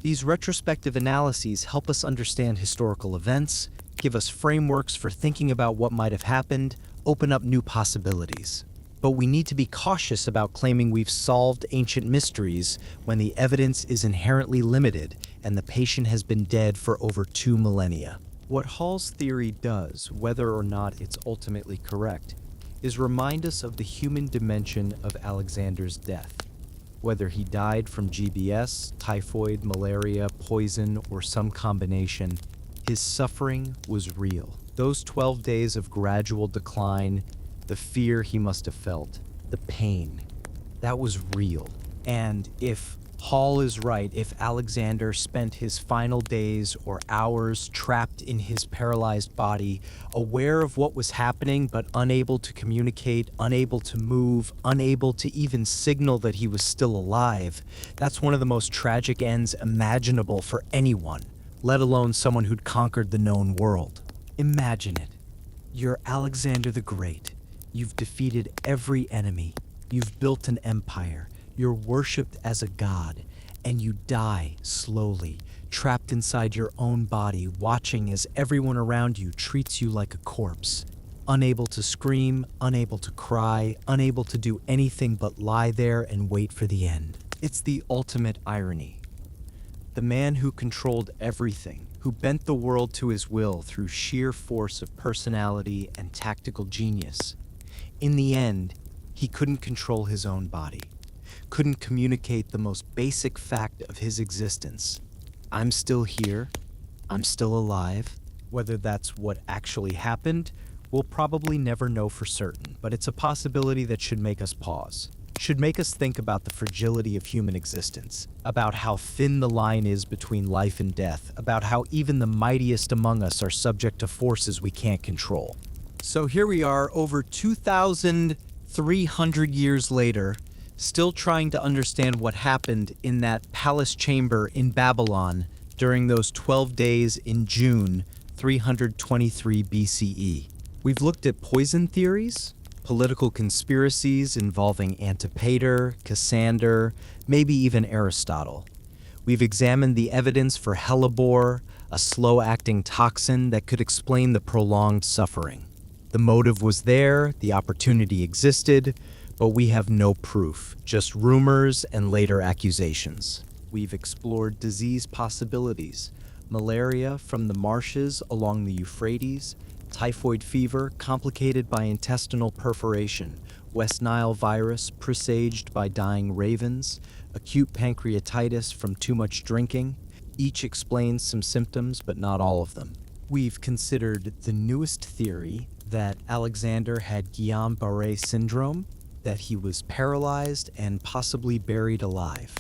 These retrospective analyses help us understand historical events, give us frameworks for thinking about what might have happened, open up new possibilities. But we need to be cautious about claiming we've solved ancient mysteries when the evidence is inherently limited and the patient has been dead for over 2 millennia. What Hall's theory does, whether or not it's ultimately correct, is remind us of the human dimension of Alexander's death. Whether he died from GBS, typhoid, malaria, poison, or some combination, his suffering was real. Those 12 days of gradual decline, the fear he must have felt, the pain, that was real. And if Hall is right, if Alexander spent his final days or hours trapped in his paralyzed body, aware of what was happening but unable to communicate, unable to move, unable to even signal that he was still alive, that's one of the most tragic ends imaginable for anyone, let alone someone who'd conquered the known world. Imagine it. You're Alexander the Great. You've defeated every enemy. You've built an empire. You're worshipped as a god, and you die slowly, trapped inside your own body, watching as everyone around you treats you like a corpse, unable to scream, unable to cry, unable to do anything but lie there and wait for the end. It's the ultimate irony. The man who controlled everything, who bent the world to his will through sheer force of personality and tactical genius, in the end, he couldn't control his own body, couldn't communicate the most basic fact of his existence. I'm still here. I'm still alive. Whether that's what actually happened, we'll probably never know for certain, but it's a possibility that should make us pause, should make us think about the fragility of human existence, about how thin the line is between life and death, about how even the mightiest among us are subject to forces we can't control. So here we are, over 2,300 years later, still trying to understand what happened in that palace chamber in Babylon during those 12 days in June 323 BCE. We've looked at poison theories, political conspiracies involving Antipater, Cassander, maybe even Aristotle. We've examined the evidence for hellebore, a slow-acting toxin that could explain the prolonged suffering. The motive was there, the opportunity existed, but we have no proof, just rumors and later accusations. We've explored disease possibilities, malaria from the marshes along the Euphrates, typhoid fever complicated by intestinal perforation, West Nile virus presaged by dying ravens, acute pancreatitis from too much drinking. Each explains some symptoms, but not all of them. We've considered the newest theory that Alexander had Guillain-Barré Syndrome, that he was paralyzed and possibly buried alive.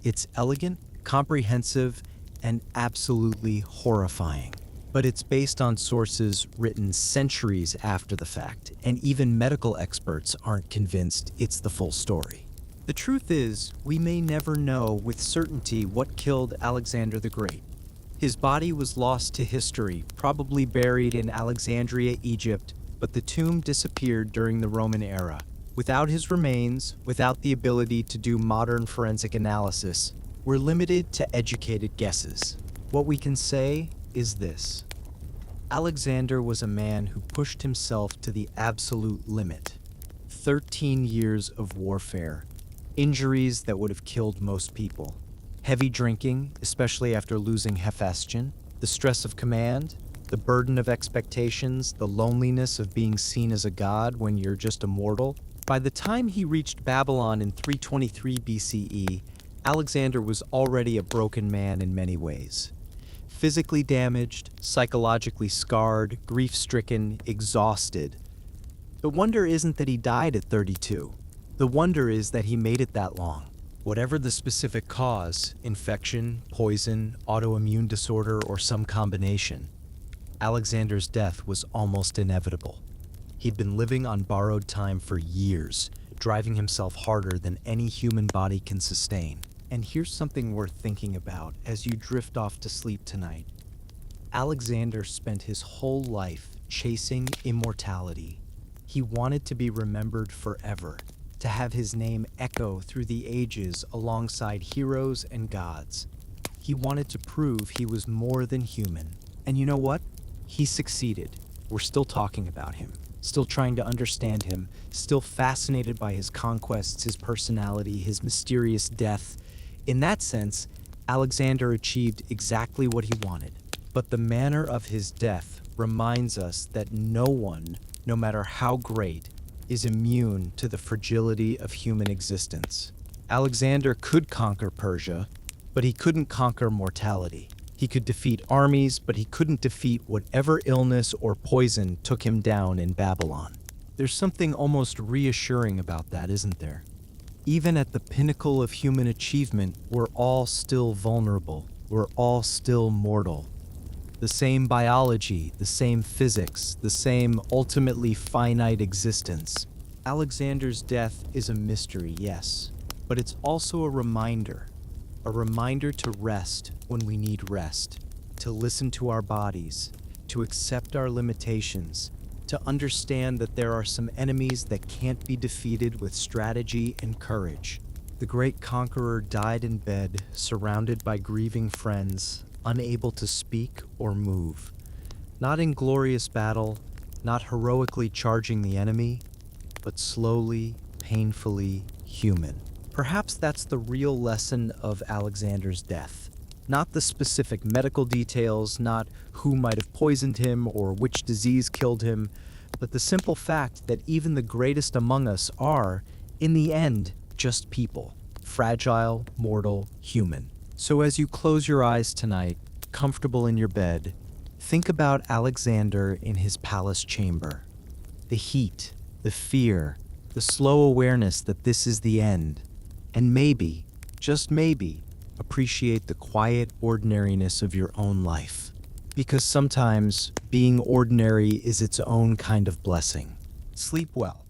It's elegant, comprehensive, and absolutely horrifying. But it's based on sources written centuries after the fact, and even medical experts aren't convinced it's the full story. The truth is, we may never know with certainty what killed Alexander the Great. His body was lost to history, probably buried in Alexandria, Egypt, but the tomb disappeared during the Roman era. Without his remains, without the ability to do modern forensic analysis, we're limited to educated guesses. What we can say is this: Alexander was a man who pushed himself to the absolute limit. 13 years of warfare, injuries that would have killed most people, heavy drinking, especially after losing Hephaestion, the stress of command, the burden of expectations, the loneliness of being seen as a god when you're just a mortal. By the time he reached Babylon in 323 BCE, Alexander was already a broken man in many ways. Physically damaged, psychologically scarred, grief-stricken, exhausted. The wonder isn't that he died at 32. The wonder is that he made it that long. Whatever the specific cause, infection, poison, autoimmune disorder, or some combination, Alexander's death was almost inevitable. He'd been living on borrowed time for years, driving himself harder than any human body can sustain. And here's something worth thinking about as you drift off to sleep tonight. Alexander spent his whole life chasing immortality. He wanted to be remembered forever, to have his name echo through the ages alongside heroes and gods. He wanted to prove he was more than human. And you know what? He succeeded. We're still talking about him. still trying to understand him, still fascinated by his conquests, his personality, his mysterious death. In that sense, Alexander achieved exactly what he wanted. But the manner of his death reminds us that no one, no matter how great, is immune to the fragility of human existence. Alexander could conquer Persia, but he couldn't conquer mortality. He could defeat armies, but he couldn't defeat whatever illness or poison took him down in Babylon. There's something almost reassuring about that, isn't there? Even at the pinnacle of human achievement, we're all still vulnerable. We're all still mortal. The same biology, the same physics, the same ultimately finite existence. Alexander's death is a mystery, yes, but it's also a reminder to rest when we need rest, to listen to our bodies, to accept our limitations, to understand that there are some enemies that can't be defeated with strategy and courage. The great conqueror died in bed, surrounded by grieving friends, unable to speak or move. Not in glorious battle, not heroically charging the enemy, but slowly, painfully human. Perhaps that's the real lesson of Alexander's death. Not the specific medical details, not who might have poisoned him or which disease killed him, but the simple fact that even the greatest among us are, in the end, just people. Fragile, mortal, human. So as you close your eyes tonight, comfortable in your bed, think about Alexander in his palace chamber. The heat, the fear, the slow awareness that this is the end. And maybe, just maybe, appreciate the quiet ordinariness of your own life. Because sometimes being ordinary is its own kind of blessing. Sleep well.